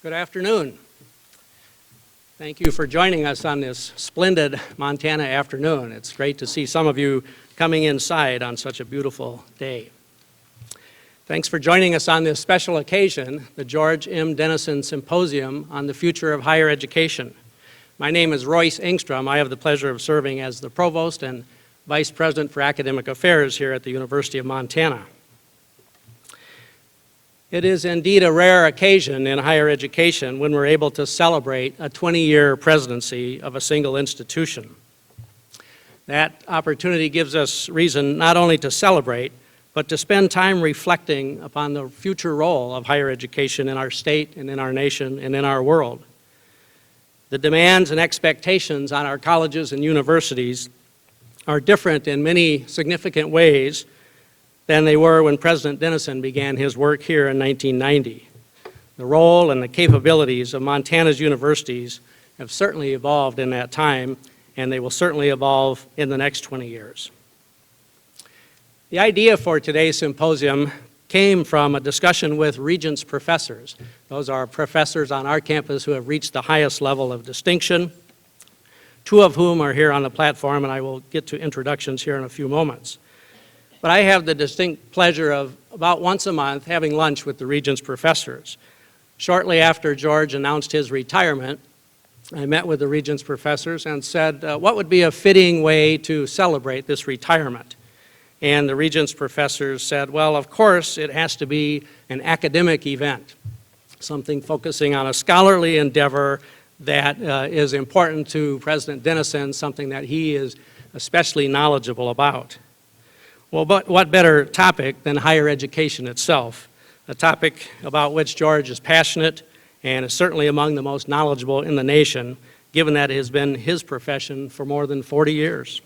Good afternoon. Thank you for joining us on this splendid Montana afternoon. It's great to see some of you coming inside on such a beautiful day. Thanks for joining us on this special occasion, the George M. Dennison Symposium on the Future of Higher Education. My name is Royce Engstrom. I have the pleasure of serving as the Provost and Vice President for Academic Affairs here at the University of Montana. It is indeed a rare occasion in higher education when we're able to celebrate a 20-year presidency of a single institution. That opportunity gives us reason not only to celebrate, but to spend time reflecting upon the future role of higher education in our state and in our nation and in our world. The demands and expectations on our colleges and universities are different in many significant ways than they were when President Dennison began his work here in 1990. The role and the capabilities of Montana's universities have certainly evolved in that time, and they will certainly evolve in the next 20 years. The idea for today's symposium came from a discussion with Regents professors. Those are professors on our campus who have reached the highest level of distinction, two of whom are here on the platform, and I will get to introductions here in a few moments. But I have the distinct pleasure of about once a month having lunch with the Regents professors. Shortly after George announced his retirement, I met with the Regents professors and said, what would be a fitting way to celebrate this retirement? And the Regents professors said, well, of course, it has to be an academic event, something focusing on a scholarly endeavor that is important to President Dennison, something that he is especially knowledgeable about. Well, but what better topic than higher education itself, a topic about which George is passionate and is certainly among the most knowledgeable in the nation, given that it has been his profession for more than 40 years.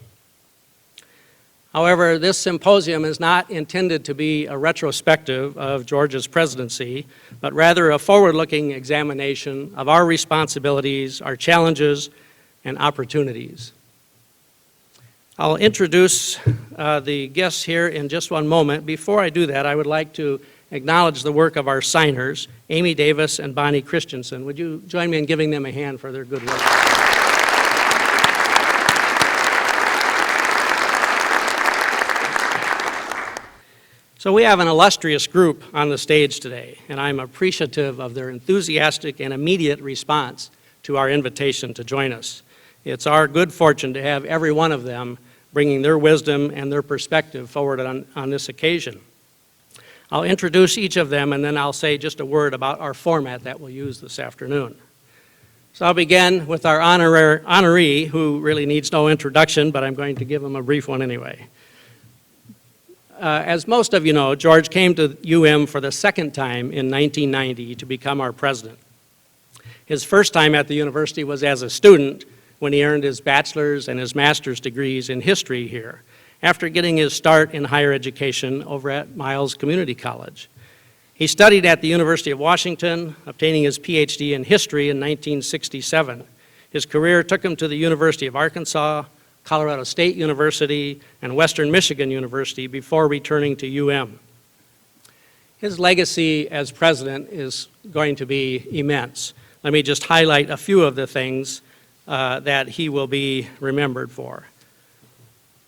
However, this symposium is not intended to be a retrospective of George's presidency, but rather a forward-looking examination of our responsibilities, our challenges, and opportunities. I'll introduce the guests here in just one moment. Before I do that, I would like to acknowledge the work of our signers, Amy Davis and Bonnie Christensen. Would you join me in giving them a hand for their good work? So we have an illustrious group on the stage today, and I'm appreciative of their enthusiastic and immediate response to our invitation to join us. It's our good fortune to have every one of them bringing their wisdom and their perspective forward on this occasion. I'll introduce each of them, and then I'll say just a word about our format that we'll use this afternoon. So I'll begin with our honoree, who really needs no introduction, but I'm going to give him a brief one anyway. As most of you know, George came to UM for the second time in 1990 to become our president. His first time at the university was as a student, when he earned his bachelor's and his master's degrees in history here, after getting his start in higher education over at Miles Community College. He studied at the University of Washington, obtaining his PhD in history in 1967. His career took him to the University of Arkansas, Colorado State University, and Western Michigan University before returning to UM. His legacy as president is going to be immense. Let me just highlight a few of the things that he will be remembered for.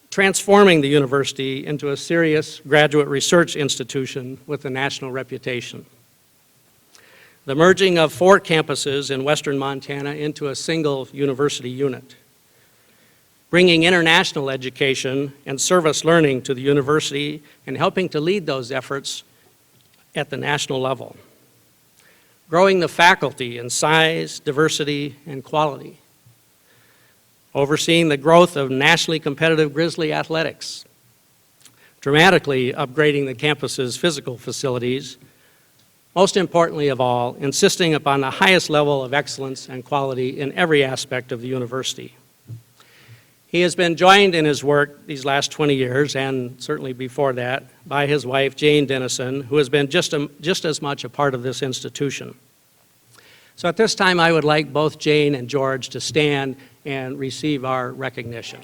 Transforming the university into a serious graduate research institution with a national reputation. The merging of 4 campuses in western Montana into a single university unit. Bringing international education and service learning to the university and helping to lead those efforts at the national level. Growing the faculty in size, diversity, and quality. Overseeing the growth of nationally competitive Grizzly athletics, dramatically upgrading the campus's physical facilities, most importantly of all, insisting upon the highest level of excellence and quality in every aspect of the university. He has been joined in his work these last 20 years, and certainly before that, by his wife, Jane Dennison, who has been just as much a part of this institution. So at this time, I would like both Jane and George to stand and receive our recognition.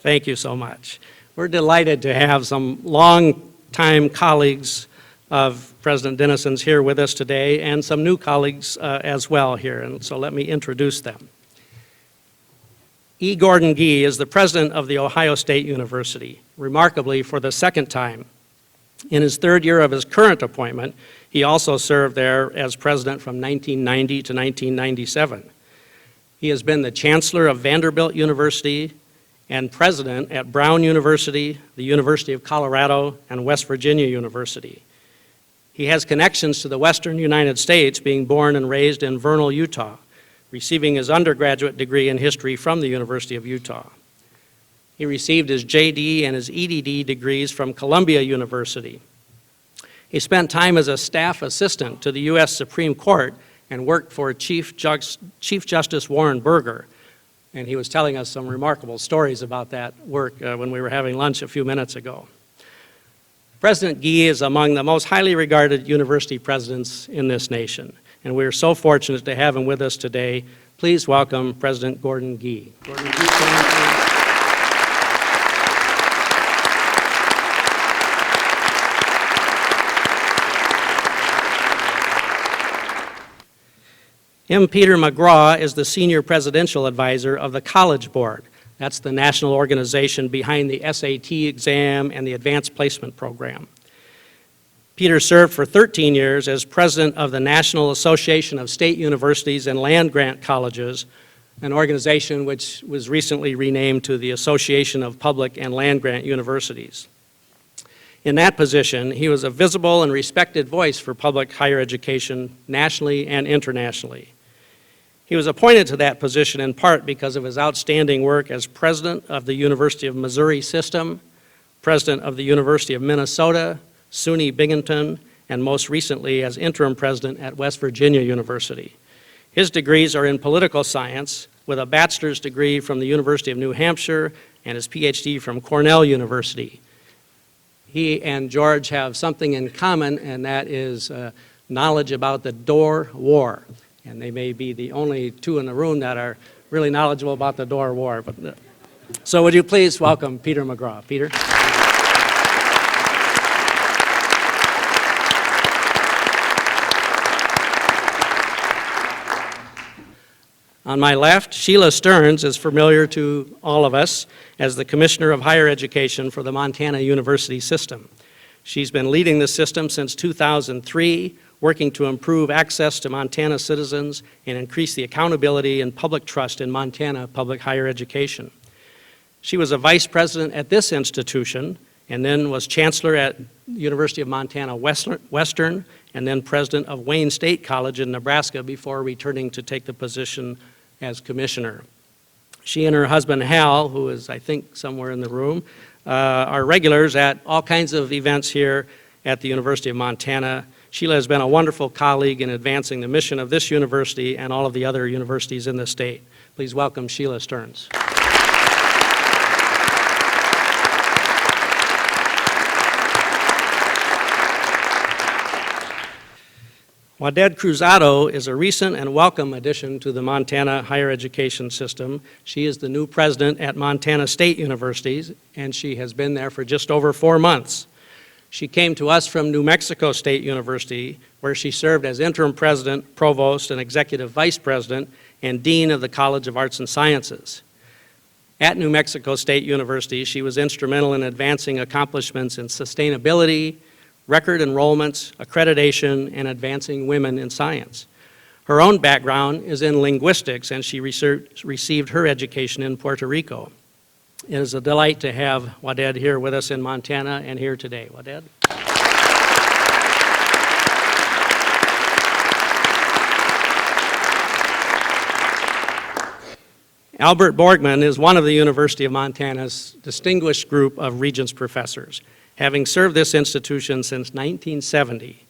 Thank you so much. We're delighted to have some long-time colleagues of President Dennison's here with us today, and some new colleagues as well here, and so let me introduce them. E. Gordon Gee is the president of The Ohio State University, remarkably for the second time. In his third year of his current appointment, he also served there as president from 1990 to 1997. He has been the chancellor of Vanderbilt University and president at Brown University, the University of Colorado, and West Virginia University. He has connections to the western United States, being born and raised in Vernal, Utah, receiving his undergraduate degree in history from the University of Utah. He received his JD and his EDD degrees from Columbia University. He spent time as a staff assistant to the U.S. Supreme Court and worked for Chief Justice Warren Burger. And he was telling us some remarkable stories about that work when we were having lunch a few minutes ago. President Gee is among the most highly regarded university presidents in this nation, and we are so fortunate to have him with us today. Please welcome President Gordon Gee. Gordon, please stand, please. M. Peter McGraw is the Senior Presidential Advisor of the College Board. That's the national organization behind the SAT exam and the Advanced Placement Program. Peter served for 13 years as president of the National Association of State Universities and Land-Grant Colleges, an organization which was recently renamed to the Association of Public and Land-Grant Universities. In that position, he was a visible and respected voice for public higher education nationally and internationally. He was appointed to that position in part because of his outstanding work as president of the University of Missouri System, president of the University of Minnesota, SUNY Binghamton, and most recently as interim president at West Virginia University. His degrees are in political science, with a bachelor's degree from the University of New Hampshire and his PhD from Cornell University. He and George have something in common, and that is knowledge about the Boer War. And they may be the only two in the room that are really knowledgeable about the Boer War. So would you please welcome Peter McGraw. Peter. On my left, Sheila Stearns is familiar to all of us as the Commissioner of Higher Education for the Montana University System. She's been leading the system since 2003, working to improve access to Montana citizens and increase the accountability and public trust in Montana public higher education. She was a vice president at this institution and then was chancellor at University of Montana Western and then president of Wayne State College in Nebraska before returning to take the position as commissioner. She and her husband Hal, who is I think somewhere in the room, are regulars at all kinds of events here at the University of Montana. Sheila has been a wonderful colleague in advancing the mission of this university and all of the other universities in the state. Please welcome Sheila Stearns. Waded Cruzado is a recent and welcome addition to the Montana higher education system. She is the new president at Montana State University, and she has been there for just over 4 months. She came to us from New Mexico State University, where she served as interim president, provost, and executive vice president, and dean of the College of Arts and Sciences. At New Mexico State University, she was instrumental in advancing accomplishments in sustainability, record enrollments, accreditation, and advancing women in science. Her own background is in linguistics, and she received her education in Puerto Rico. It is a delight to have Waded here with us in Montana and here today. Waded. Albert Borgman is one of the University of Montana's distinguished group of Regents professors, having served this institution since 1970.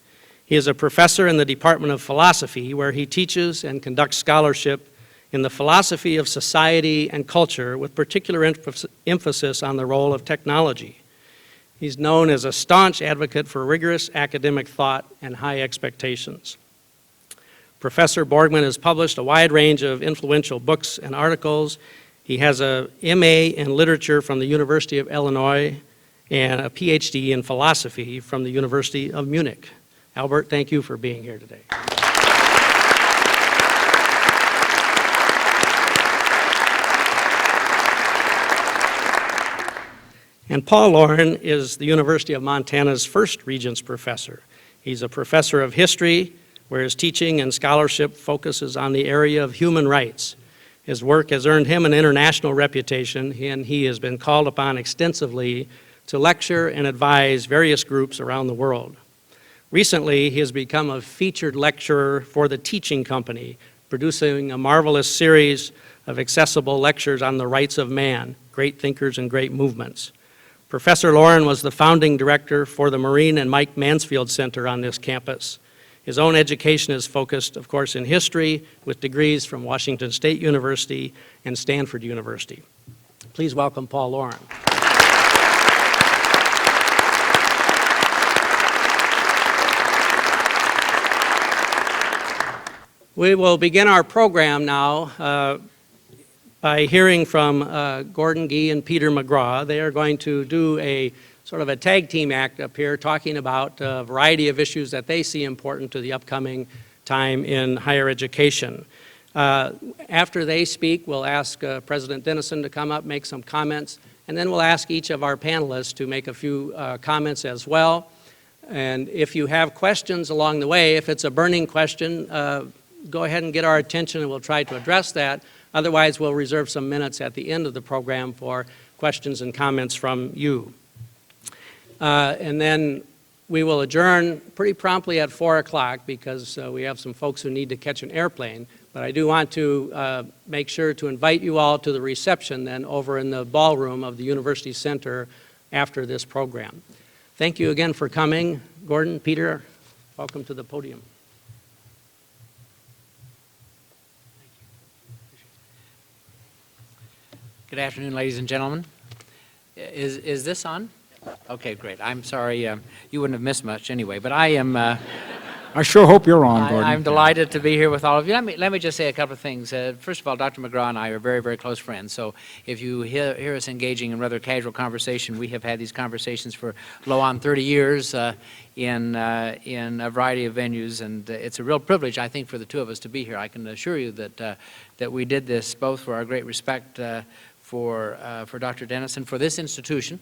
He is a professor in the Department of Philosophy, where he teaches and conducts scholarship in the philosophy of society and culture, with particular emphasis on the role of technology. He's known as a staunch advocate for rigorous academic thought and high expectations. Professor Borgman has published a wide range of influential books and articles, He has a MA in literature from the University of Illinois and a PhD in philosophy from the University of Munich. Albert, thank you for being here today. And Paul Lauren is the University of Montana's first Regents Professor. He's a professor of history, where his teaching and scholarship focuses on the area of human rights. His work has earned him an international reputation, and he has been called upon extensively to lecture and advise various groups around the world. Recently, he has become a featured lecturer for the Teaching Company, producing a marvelous series of accessible lectures on the rights of man, great thinkers and great movements. Professor Lauren was the founding director for the Maureen and Mike Mansfield Center on this campus. His own education is focused, of course, in history, with degrees from Washington State University and Stanford University. Please welcome Paul Lauren. We will begin our program now by hearing from Gordon Gee and Peter McGraw. They are going to do a sort of a tag team act up here talking about a variety of issues that they see important to the upcoming time in higher education. After they speak, we'll ask President Dennison to come up, make some comments, and then we'll ask each of our panelists to make a few comments as well. And if you have questions along the way, if it's a burning question, go ahead and get our attention and we'll try to address that. Otherwise, we'll reserve some minutes at the end of the program for questions and comments from you. And then we will adjourn pretty promptly at 4 o'clock because we have some folks who need to catch an airplane. But I do want to make sure to invite you all to the reception then over in the ballroom of the University Center after this program. Thank you again for coming. Gordon, Peter, welcome to the podium. Good afternoon, ladies and gentlemen. Is this on? Okay, great. I'm sorry, you wouldn't have missed much anyway, but I am... I sure hope you're on, Gordon. I'm delighted to be here with all of you. Let me just say a couple of things. First of all, Dr. McGraw and I are very, very close friends, so if you hear us engaging in rather casual conversation, we have had these conversations for low on 30 years in a variety of venues, and it's a real privilege, I think, for the two of us to be here. I can assure you that we did this both for our great respect for Dr. Dennison, for this institution,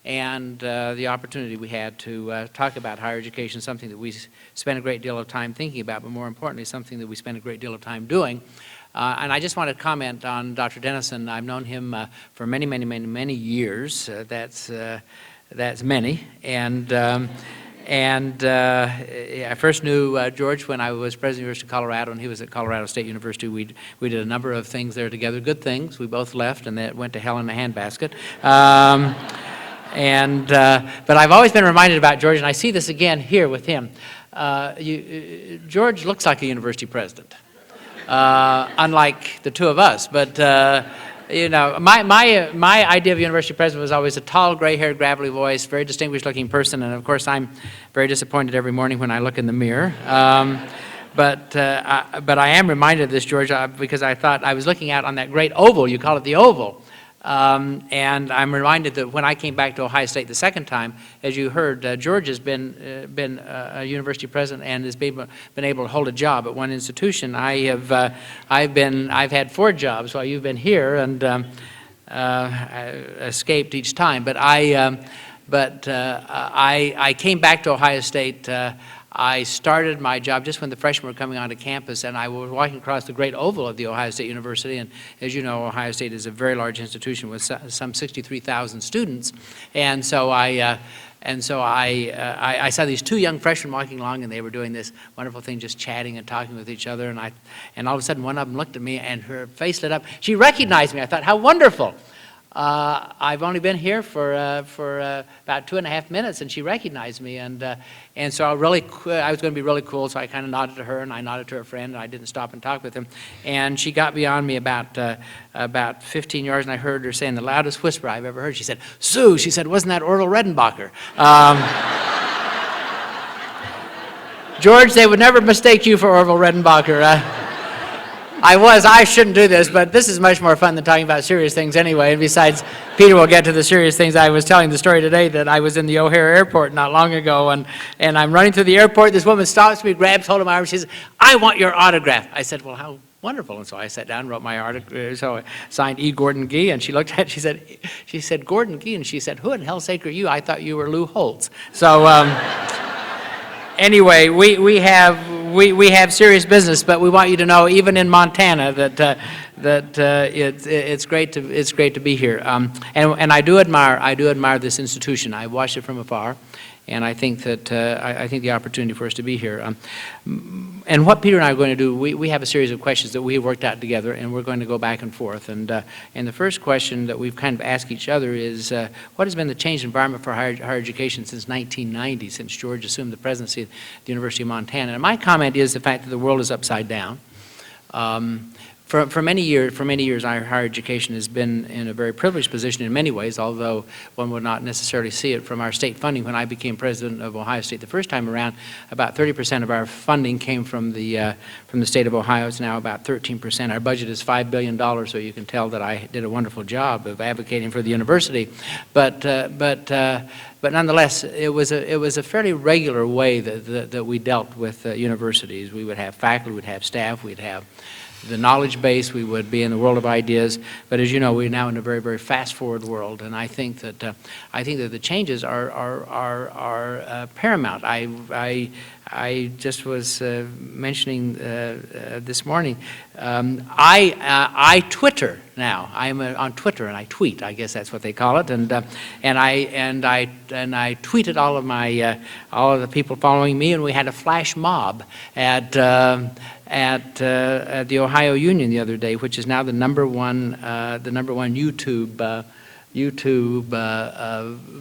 and the opportunity we had to talk about higher education, something that we spend a great deal of time thinking about, but more importantly, something that we spend a great deal of time doing. And I just want to comment on Dr. Dennison. I've known him for many, many, many, many years. That's many. And I first knew George when I was president of the University of Colorado, and he was at Colorado State University. We did a number of things there together, good things. We both left, and that went to hell in a handbasket. But I've always been reminded about George, and I see this again here with him. George looks like a university president, unlike the two of us. But you know, my idea of university president was always a tall, gray-haired, gravelly voice, very distinguished-looking person, and of course I'm very disappointed every morning when I look in the mirror. But I am reminded of this, George, because I thought I was looking out on that great oval. You call it the oval. And I'm reminded that when I came back to Ohio State the second time, as you heard, George has been a university president and has been able to hold a job at one institution. I've had 4 jobs while you've been here, and I escaped each time. But I came back to Ohio State. I started my job just when the freshmen were coming onto campus, and I was walking across the great oval of the Ohio State University, and as you know, Ohio State is a very large institution with some 63,000 students, and so I saw these 2 young freshmen walking along, and they were doing this wonderful thing, just chatting and talking with each other, and all of a sudden one of them looked at me, and her face lit up. She recognized me. I thought, how wonderful. I've only been here for about 2.5 minutes, and she recognized me, and so I was going to be really cool, so I kind of nodded to her, and I nodded to her friend, and I didn't stop and talk with him, and she got beyond me about 15 yards, and I heard her say in the loudest whisper I've ever heard. She said, "Sue," she said, "wasn't that Orville Redenbacher?" George, they would never mistake you for Orville Redenbacher. I shouldn't do this, but this is much more fun than talking about serious things anyway. And besides, Peter will get to the serious things. I was telling the story today that I was in the O'Hare airport not long ago, and I'm running through the airport. This woman stops me, grabs hold of my arm, she says, "I want your autograph." I said, "Well, how wonderful." And so I sat down, wrote my autograph, so I signed E. Gordon Gee, and she looked at it, she said, "Gordon Gee," and she said, "Who in hell's sake are you? I thought you were Lou Holtz." So, anyway, we have serious business, but we want you to know, even in Montana, that it's great to be here. And I do admire this institution. I watched it from afar, and I think that I think the opportunity for us to be here. And what Peter and I are going to do, we have a series of questions that we have worked out together, and we're going to go back and forth. And the first question that we've kind of asked each other is, what has been the changed environment for higher education since 1990, since George assumed the presidency at the University of Montana? And my comment is the fact that the world is upside down. For many years, our higher education has been in a very privileged position in many ways, although one would not necessarily see it from our state funding. When I became president of Ohio State the first time around, about 30% of our funding came from the state of Ohio. It's now about 13%. Our budget is $5 billion, so you can tell that I did a wonderful job of advocating for the university. But nonetheless, it was a fairly regular way that we dealt with universities. We would have faculty, we'd have staff, we'd have the knowledge base, we would be in the world of ideas. But as you know, we're now in a very, very fast-forward world, and I think that the changes are paramount. I just was mentioning this morning. I Twitter now. I'm on Twitter and I tweet. I guess that's what they call it. And I tweeted all of the people following me, and we had a flash mob at the Ohio Union the other day, which is now the number one YouTube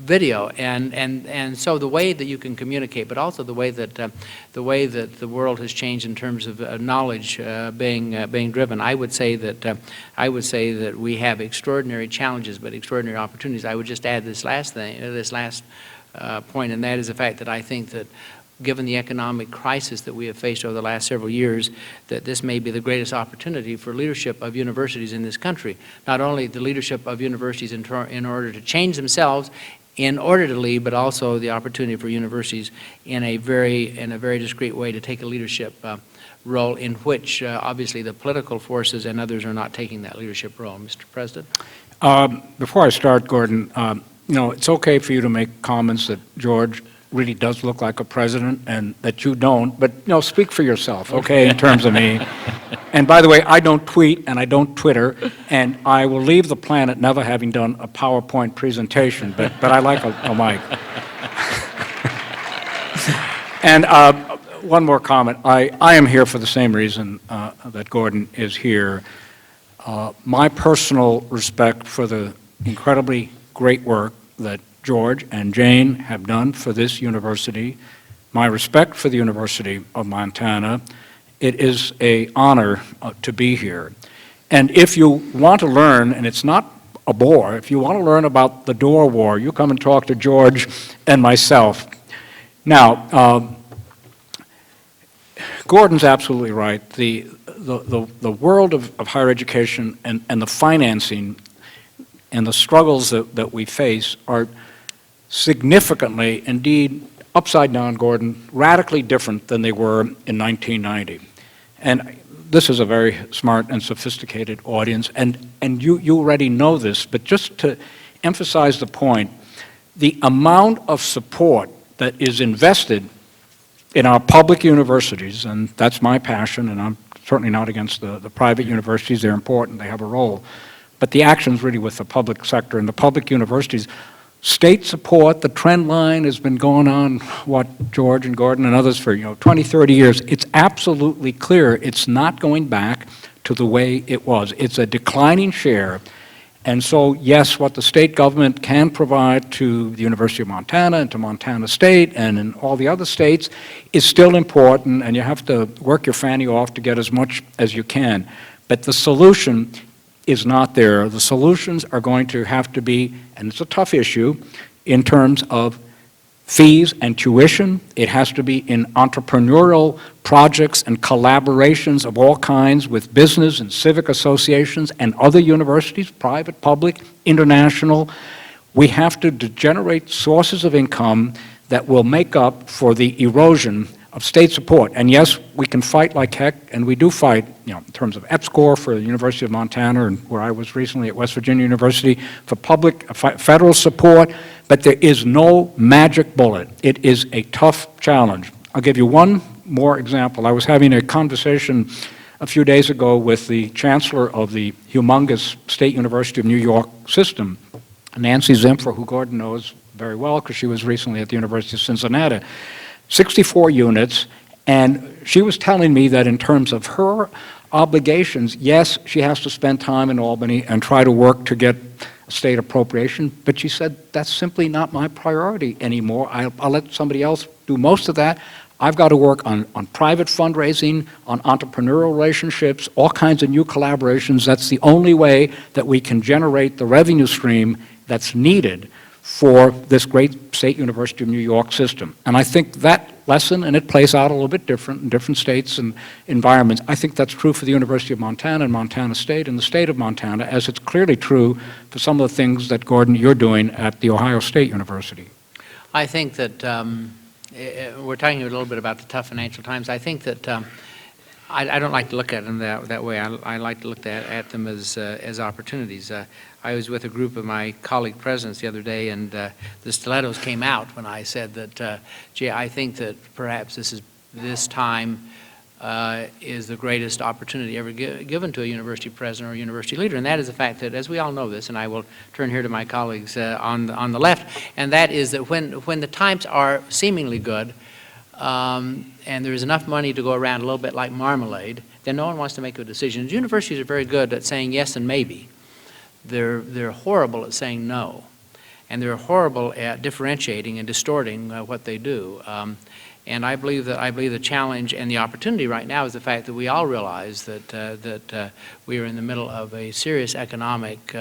video, and so the way that you can communicate, but also the way that the world has changed in terms of knowledge being driven. I would say that we have extraordinary challenges, but extraordinary opportunities. I would just add this last point, and that is the fact that I think that, given the economic crisis that we have faced over the last several years, that this may be the greatest opportunity for leadership of universities in this country. Not only the leadership of universities in order to change themselves in order to lead, but also the opportunity for universities in a very discreet way to take a leadership role in which obviously the political forces and others are not taking that leadership role. Mr. President? Before I start, Gordon, it's okay for you to make comments that George really does look like a president and that you don't, but speak for yourself, okay, in terms of me. And by the way, I don't tweet and I don't Twitter, and I will leave the planet never having done a PowerPoint presentation, but I like a mic. And one more comment. I am here for the same reason that Gordon is here. My personal respect for the incredibly great work that George and Jane have done for this university, my respect for the University of Montana. It is an honor to be here. And if you want to learn, and it's not a bore, if you want to learn about the Dorr War, you come and talk to George and myself. Now, Gordon's absolutely right. The world of higher education and the financing and the struggles that we face are significantly, indeed, upside down, Gordon, radically different than they were in 1990. And this is a very smart and sophisticated audience, and you already know this, but just to emphasize the point, the amount of support that is invested in our public universities, and that's my passion, and I'm certainly not against the private universities, they're important, they have a role, but the action's really with the public sector and the public universities. State support, the trend line has been going on, George and Gordon and others for 20, 30 years. It's absolutely clear it's not going back to the way it was. It's a declining share. And so, yes, what the state government can provide to the University of Montana and to Montana State and in all the other states is still important, and you have to work your fanny off to get as much as you can. But the solution is not there. The solutions are going to have to be, and it's a tough issue, in terms of fees and tuition. It has to be in entrepreneurial projects and collaborations of all kinds with business and civic associations and other universities, private, public, international. We have to generate sources of income that will make up for the erosion of state support. And yes, we can fight like heck, and we do fight, in terms of EPSCoR for the University of Montana, and where I was recently at West Virginia University, for public, federal support, but there is no magic bullet. It is a tough challenge. I'll give you one more example. I was having a conversation a few days ago with the chancellor of the humongous State University of New York system, Nancy Zimpher, who Gordon knows very well because she was recently at the University of Cincinnati. 64 units, and she was telling me that in terms of her obligations, yes, she has to spend time in Albany and try to work to get a state appropriation, but she said, that's simply not my priority anymore. I'll let somebody else do most of that. I've got to work on private fundraising, on entrepreneurial relationships, all kinds of new collaborations. That's the only way that we can generate the revenue stream that's needed for this great State University of New York system. And I think that lesson, and it plays out a little bit different in different states and environments, I think that's true for the University of Montana and Montana State and the state of Montana, as it's clearly true for some of the things that, Gordon, you're doing at the Ohio State University. I think that we're talking a little bit about the tough financial times. I think that I don't like to look at them that way. I like to look at them as opportunities. I was with a group of my colleague presidents the other day, and the stilettos came out when I said that, gee, I think that perhaps this time is the greatest opportunity ever given to a university president or a university leader, and that is the fact that, as we all know this, and I will turn here to my colleagues on the left, and that is that when the times are seemingly good, and there is enough money to go around, a little bit like marmalade, then no one wants to make a decision. Universities are very good at saying yes and maybe. They're horrible at saying no, and they're horrible at differentiating and distorting what they do. And I believe the challenge and the opportunity right now is the fact that we all realize that we are in the middle of a serious economic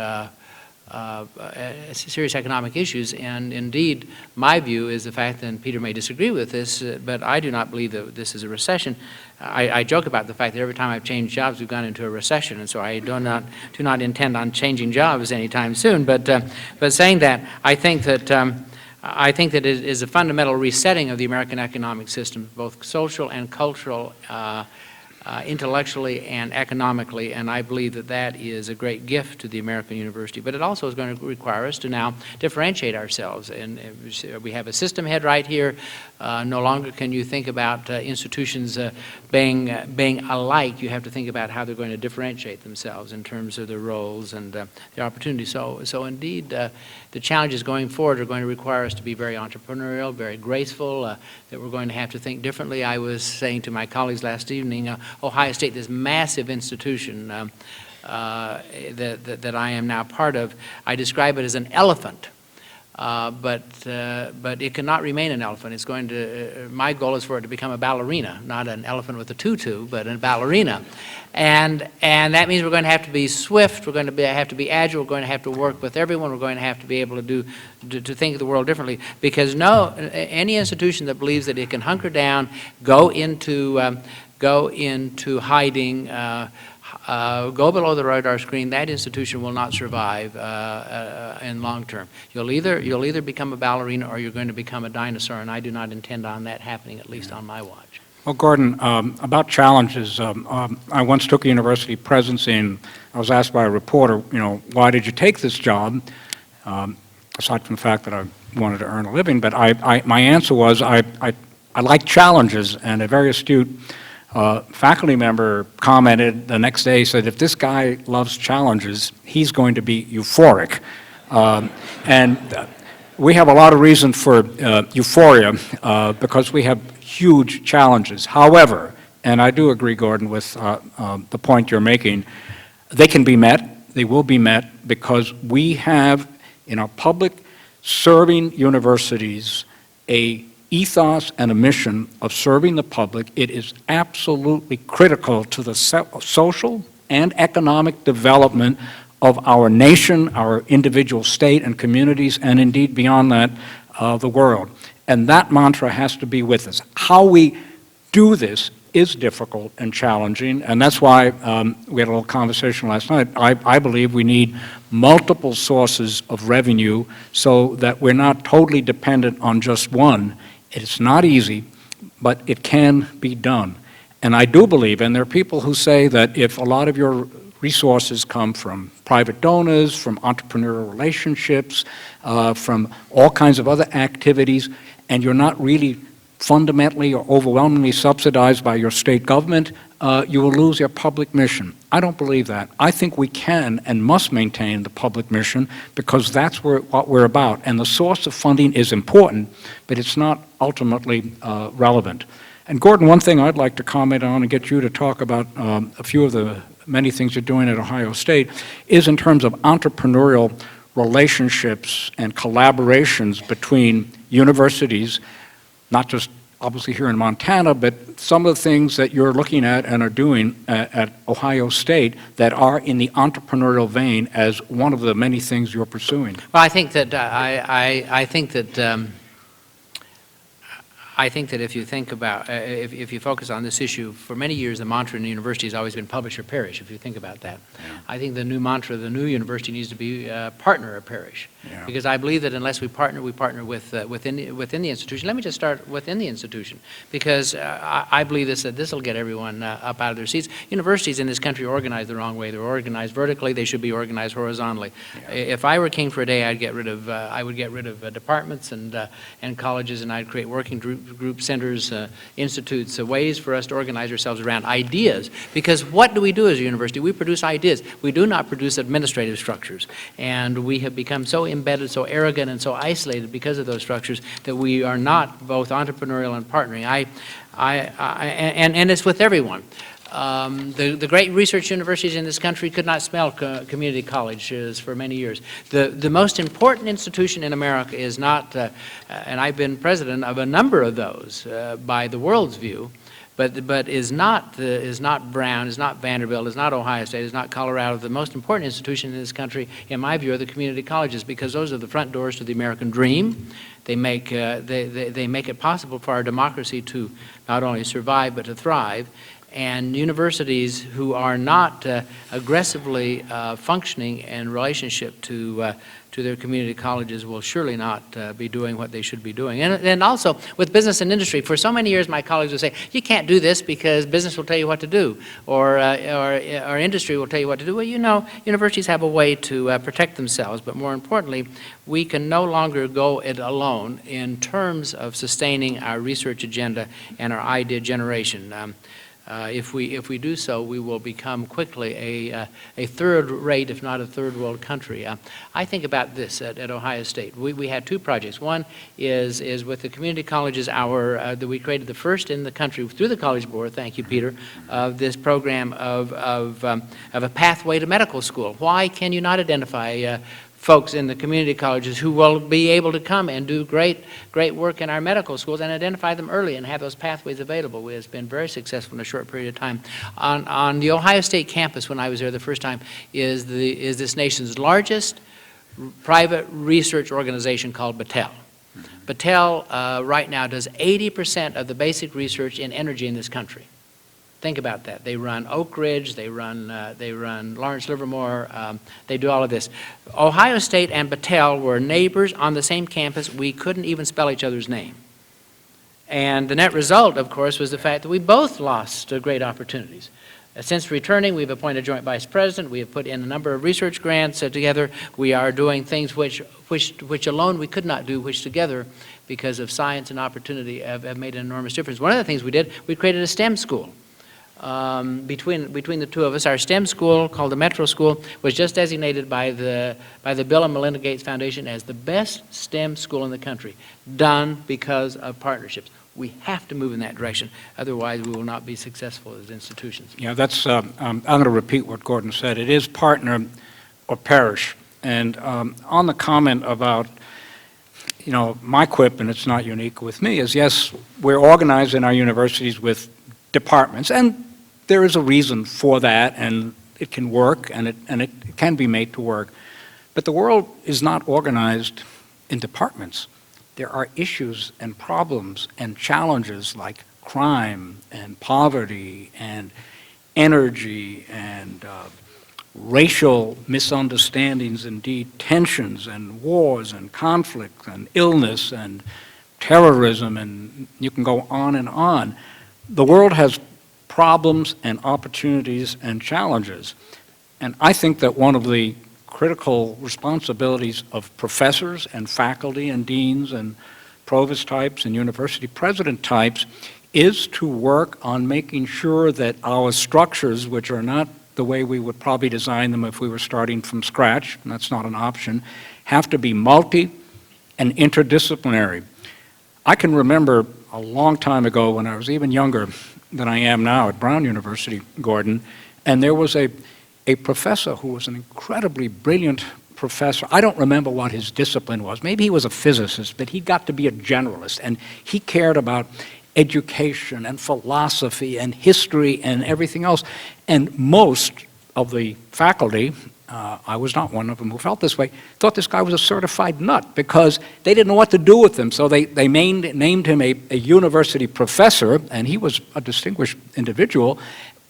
issues, and indeed, my view is the fact, and Peter may disagree with this, but I do not believe that this is a recession. I joke about the fact that every time I've changed jobs, we've gone into a recession, and so I do not intend on changing jobs anytime soon. But saying that, I think that it is a fundamental resetting of the American economic system, both social and cultural, intellectually and economically, and I believe that that is a great gift to the American university. But it also is going to require us to now differentiate ourselves. And we have a system head right here. No longer can you think about institutions being alike. You have to think about how they're going to differentiate themselves in terms of their roles and the opportunities. So indeed, the challenges going forward are going to require us to be very entrepreneurial, very graceful, that we're going to have to think differently. I was saying to my colleagues last evening, Ohio State, this massive institution that I am now part of, I describe it as an elephant. But it cannot remain an elephant. It's going to, my goal is for it to become a ballerina, not an elephant with a tutu, but a ballerina. And that means we're going to have to be swift, we're going to have to be agile, we're going to have to work with everyone, we're going to have to be able to think of the world differently. Because any institution that believes that it can hunker down, go into hiding, go below the radar screen, that institution will not survive in long term. You'll either become a ballerina or you're going to become a dinosaur, and I do not intend on that happening, at least on my watch. Well, Gordon, about challenges, I once took a university presidency, and I was asked by a reporter, why did you take this job? Aside from the fact that I wanted to earn a living, but my answer was I like challenges, and a very astute faculty member commented the next day, said, if this guy loves challenges, he's going to be euphoric. And we have a lot of reason for euphoria because we have huge challenges. However, and I do agree, Gordon, with the point you're making, they can be met, they will be met, because we have in our public serving universities a ethos and a mission of serving the public. It is absolutely critical to the social and economic development of our nation, our individual state and communities, and indeed beyond that, the world. And that mantra has to be with us. How we do this is difficult and challenging, and that's why we had a little conversation last night. I believe we need multiple sources of revenue so that we're not totally dependent on just one. It's not easy, but it can be done. And I do believe, and there are people who say that if a lot of your resources come from private donors, from entrepreneurial relationships, from all kinds of other activities, and you're not really fundamentally or overwhelmingly subsidized by your state government, you will lose your public mission. I don't believe that. I think we can and must maintain the public mission because that's what we're about. And the source of funding is important, but it's not ultimately relevant. And Gordon, one thing I'd like to comment on and get you to talk about a few of the many things you're doing at Ohio State is in terms of entrepreneurial relationships and collaborations between universities, not just obviously here in Montana, but some of the things that you're looking at and are doing at Ohio State that are in the entrepreneurial vein as one of the many things you're pursuing. Well, I think that I think that if you think about, if you focus on this issue, for many years the mantra in the university has always been publish or perish, if you think about that. Yeah. I think the new mantra, the new university needs to be partner or perish. Yeah. Because I believe that unless we partner with within the institution. Let me just start within the institution, because I believe this will get everyone up out of their seats. Universities in this country are organized the wrong way. They're organized vertically. They should be organized horizontally. Yeah. If I were king for a day, I would get rid of departments and colleges, and I'd create working group centers, institutes, ways for us to organize ourselves around ideas. Because what do we do as a university? We produce ideas. We do not produce administrative structures. And we have become so embedded, so arrogant, and so isolated because of those structures that we are not both entrepreneurial and partnering. And it's with everyone. The great research universities in this country could not smell community colleges for many years. The most important institution in America is not, and I've been president of a number of those by the world's view, but is not Brown, is not Vanderbilt, is not Ohio State, is not Colorado. The most important institution in this country, in my view, are the community colleges, because those are the front doors to the American dream. They make it possible for our democracy to not only survive but to thrive. And universities who are not aggressively functioning in relationship to their community colleges will surely not be doing what they should be doing. And also with business and industry, for so many years my colleagues would say, you can't do this because business will tell you what to do, or industry will tell you what to do. Well, you know, universities have a way to protect themselves, but more importantly, we can no longer go it alone in terms of sustaining our research agenda and our idea generation. If we do so, we will become quickly a third-rate, if not a third-world country. I think about this at Ohio State. We had two projects. One is with the community colleges. That we created the first in the country through the College Board. Thank you, Peter. Of this program of a pathway to medical school. Why can you not identify folks in the community colleges who will be able to come and do great work in our medical schools and identify them early and have those pathways available? It's been very successful in a short period of time. On the Ohio State campus, when I was there the first time, is this nation's largest private research organization called Battelle. Battelle right now does 80% of the basic research in energy in this country. Think about that. They run Oak Ridge, they run Lawrence Livermore, they do all of this. Ohio State and Battelle were neighbors on the same campus. We couldn't even spell each other's name. And the net result, of course, was the fact that we both lost great opportunities. Since returning, we've appointed a joint vice president. We have put in a number of research grants together. We are doing things which alone we could not do, which together, because of science and opportunity, have made an enormous difference. One of the things we did, we created a STEM school. Between the two of us. Our STEM school, called the Metro School, was just designated by the Bill and Melinda Gates Foundation as the best STEM school in the country, done because of partnerships. We have to move in that direction, otherwise we will not be successful as institutions. Yeah, that's, I'm going to repeat what Gordon said. It is partner or perish. And on the comment about, you know, my quip, and it's not unique with me, is yes, we're organized in our universities with departments, and there is a reason for that, and it can work, and it can be made to work. But the world is not organized in departments. there are issues and problems and challenges like crime and poverty and energy and racial misunderstandings, indeed tensions and wars and conflict and illness and terrorism, and you can go on and on. The world has problems and opportunities and challenges. And I think that one of the critical responsibilities of professors and faculty and deans and provost types and university president types is to work on making sure that our structures, which are not the way we would probably design them if we were starting from scratch, and that's not an option, have to be multi and interdisciplinary. I can remember a long time ago when I was even younger than I am now at Brown University, Gordon, and there was a professor who was an incredibly brilliant professor. I don't remember what his discipline was. Maybe he was a physicist, but he got to be a generalist, and he cared about education and philosophy and history and everything else. And most of the faculty, I was not one of them who felt this way, thought this guy was a certified nut because they didn't know what to do with him. So they named him a university professor, and he was a distinguished individual,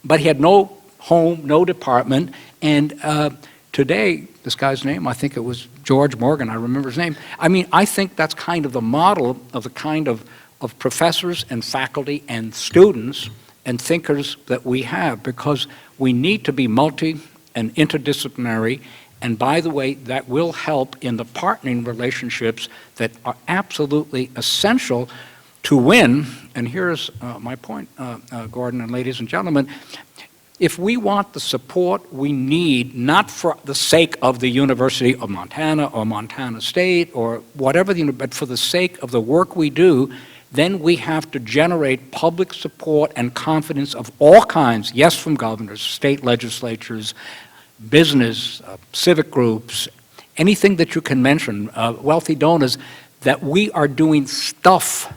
but he had no home, no department. And today, this guy's name, I think it was George Morgan, I remember his name. I mean, I think that's kind of the model of the kind of professors and faculty and students and thinkers that we have, because we need to be multi and interdisciplinary, and by the way, that will help in the partnering relationships that are absolutely essential to win. And here's my point, Gordon and ladies and gentlemen. If we want the support we need, not for the sake of the University of Montana or Montana State or whatever, but for the sake of the work we do, then we have to generate public support and confidence of all kinds, yes, from governors, state legislatures, business, civic groups, anything that you can mention, wealthy donors, that we are doing stuff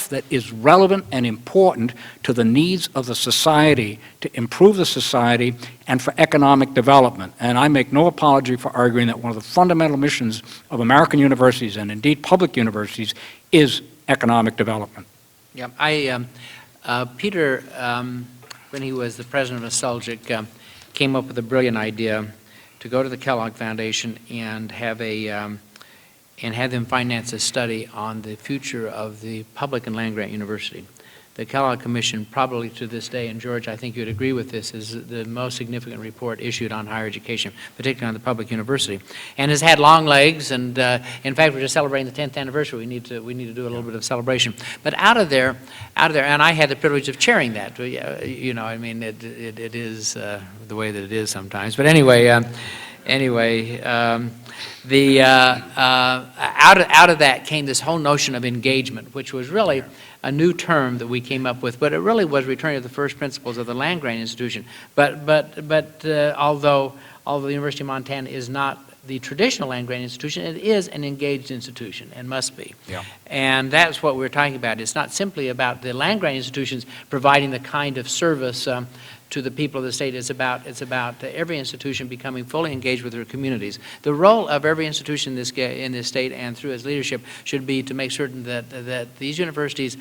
that is relevant and important to the needs of the society, to improve the society, and for economic development. And I make no apology for arguing that one of the fundamental missions of American universities, and indeed public universities, is economic development. Yeah, Peter, when he was the president of Nostalgic, came up with a brilliant idea to go to the Kellogg Foundation and have them finance a study on the future of the public and land-grant university. The Kellogg Commission, probably to this day, and George, I think you'd agree with this, is the most significant report issued on higher education, particularly on the public university, and has had long legs. And in fact, we're just celebrating the 10th anniversary. We need to do a little bit of celebration. But out of there, and I had the privilege of chairing that. You know, I mean, it is the way that it is sometimes. But anyway. Out of that came this whole notion of engagement, which was really a new term that we came up with, but it really was returning to the first principles of the land-grant institution. But although the University of Montana is not the traditional land-grant institution, it is an engaged institution and must be. Yeah. And that's what we're talking about. It's not simply about the land-grant institutions providing the kind of service to the people of the state. It's about every institution becoming fully engaged with their communities. The role of every institution in this state and through its leadership should be to make certain that these universities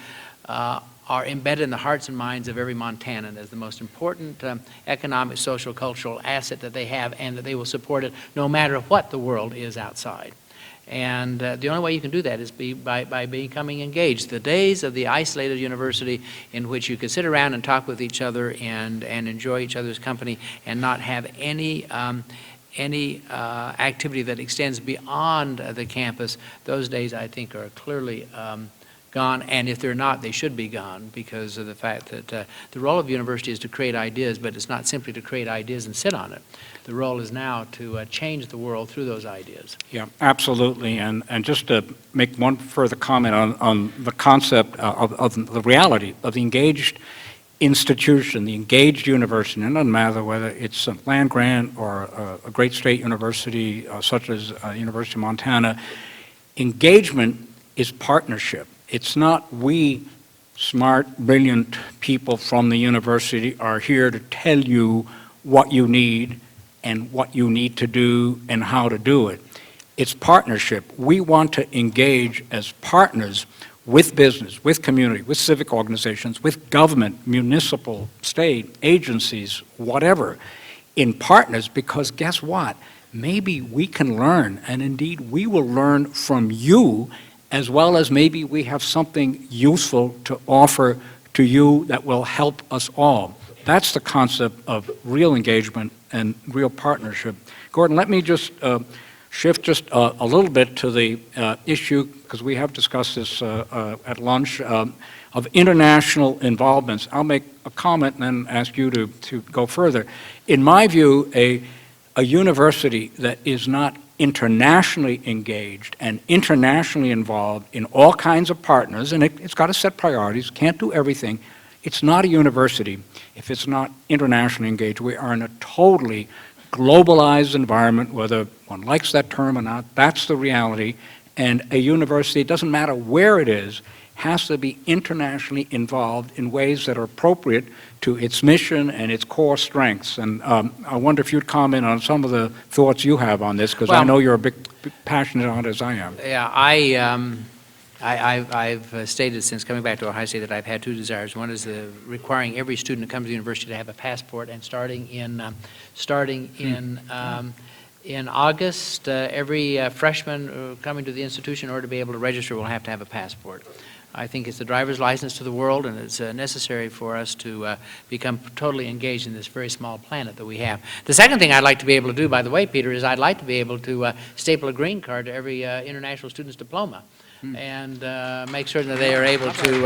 are embedded in the hearts and minds of every Montanan as the most important economic, social, cultural asset that they have, and that they will support it no matter what the world is outside. And the only way you can do that is by becoming engaged. The days of the isolated university in which you could sit around and talk with each other and enjoy each other's company and not have any activity that extends beyond the campus, those days, I think, are clearly gone. And if they're not, they should be gone, because of the fact that the role of university is to create ideas, but it's not simply to create ideas and sit on it. The role is now to change the world through those ideas. Yeah, absolutely. And just to make one further comment on the concept of the reality of the engaged institution, the engaged university, and it doesn't matter whether it's a land grant or a great state university such as University of Montana, engagement is partnership. It's not we smart, brilliant people from the university are here to tell you what you need and what you need to do and how to do it. It's partnership. We want to engage as partners with business, with community, with civic organizations, with government, municipal, state, agencies, whatever, in partners, because guess what? Maybe we can learn, and indeed we will learn from you, as well as maybe we have something useful to offer to you that will help us all. That's the concept of real engagement and real partnership. Gordon, let me just shift just a little bit to the issue, because we have discussed this at lunch, of international involvements. I'll make a comment and then ask you to go further. In my view, a university that is not internationally engaged and internationally involved in all kinds of partners, and it's got to set priorities, can't do everything. It's not a university if it's not internationally engaged. We are in a totally globalized environment, whether one likes that term or not. That's the reality. And a university, it doesn't matter where it is, has to be internationally involved in ways that are appropriate to its mission and its core strengths. And I wonder if you'd comment on some of the thoughts you have on this, because I know you're a big passionate on it as I am. Yeah, I've stated since coming back to Ohio State that I've had two desires. One is requiring every student who comes to the university to have a passport, and starting in August, every freshman coming to the institution, in order to be able to register, will have to have a passport. I think it's the driver's license to the world, and it's necessary for us to become totally engaged in this very small planet that we have. The second thing I'd like to be able to do, by the way, Peter, is I'd like to be able to staple a green card to every international student's diploma, and make certain that they are able to,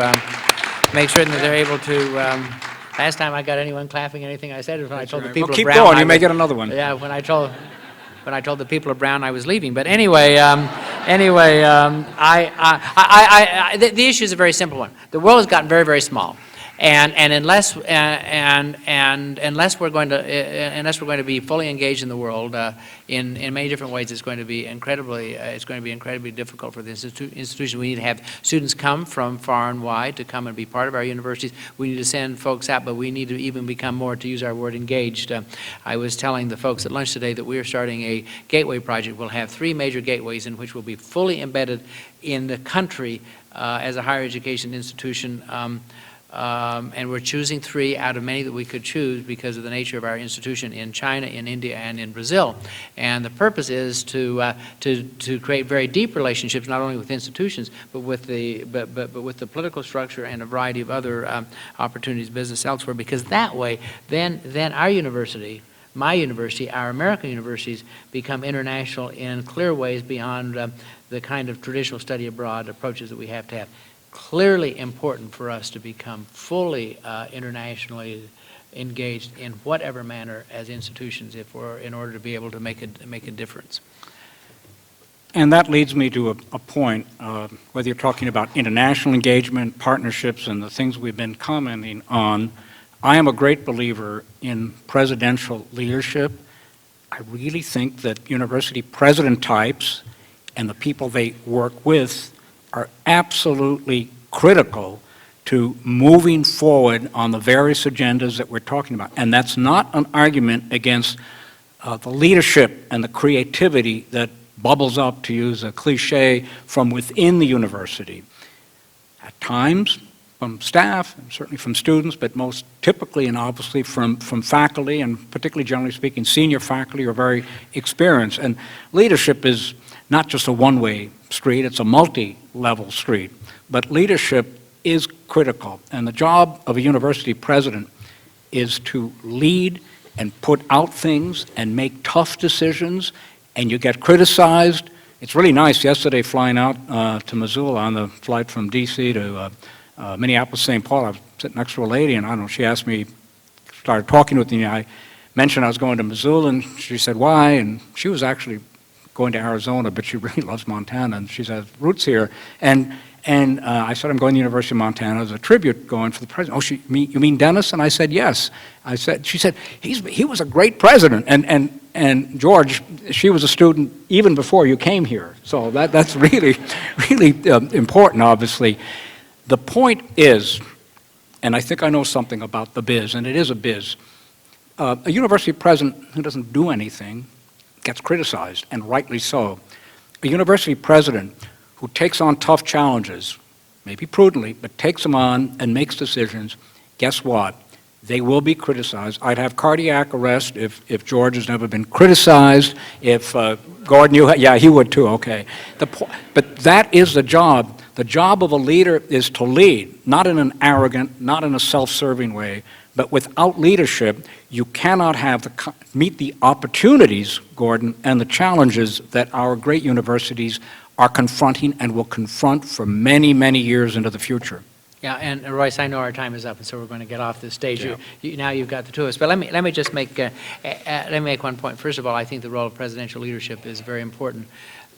last time I got anyone clapping anything I said was when I told the people of Brown. Keep going, you may get another one. Yeah, when I told the people of Brown I was leaving. But anyway, the issue is a very simple one. The world has gotten very, very small, and unless we're going to be fully engaged in the world in many different ways, it's going to be incredibly difficult for the institution. We need to have students come from far and wide to come and be part of our universities. We need to send folks out, but we need to even become more, to use our word, engaged. I was telling the folks at lunch today that we are starting a gateway project. We'll have 3 major gateways in which we'll be fully embedded in the country as a higher education institution. And we're choosing 3 out of many that we could choose because of the nature of our institution in China, in India, and in Brazil. And the purpose is to create very deep relationships, not only with institutions, but with the political structure and a variety of other opportunities, business elsewhere. Because that way, then our university, my university, our American universities, become international in clear ways beyond the kind of traditional study abroad approaches that we have to have. Clearly important for us to become fully internationally engaged in whatever manner as institutions, in order to be able to make a difference. And that leads me to a point, whether you're talking about international engagement, partnerships, and the things we've been commenting on. I am a great believer in presidential leadership. I really think that university president types and the people they work with are absolutely critical to moving forward on the various agendas that we're talking about. And that's not an argument against the leadership and the creativity that bubbles up, to use a cliche, from within the university. At times, from staff, and certainly from students, but most typically and obviously from faculty, and particularly, generally speaking, senior faculty are very experienced. And leadership is not just a one-way street, it's a multi-level street. But leadership is critical, and the job of a university president is to lead and put out things and make tough decisions, and you get criticized. It's really nice yesterday flying out to Missoula on the flight from D.C. to Minneapolis, St. Paul. I was sitting next to a lady, and I don't know, she asked me, started talking with me. I mentioned I was going to Missoula, and she said, why? And she was actually going to Arizona, but she really loves Montana, and she has roots here. And I said, I'm going to the University of Montana as a tribute going for the president. Oh, you mean Dennison? I said, yes. She said, he was a great president. And George, she was a student even before you came here. So that's really, really important, obviously. The point is, and I think I know something about the biz, and it is a biz, a university president who doesn't do anything gets criticized, and rightly so. a university president who takes on tough challenges, maybe prudently, but takes them on and makes decisions, guess what? They will be criticized. I'd have cardiac arrest if George has never been criticized, if Gordon, yeah, he would too, okay. But that is the job. The job of a leader is to lead, not in an arrogant, not in a self-serving way, but without leadership, you cannot meet the opportunities, Gordon, and the challenges that our great universities are confronting and will confront for many, many years into the future. Yeah, and Royce, I know our time is up, and so we're going to get off this stage. Yeah. Now you've got the two of us, but let me just make one point. First of all, I think the role of presidential leadership is very important.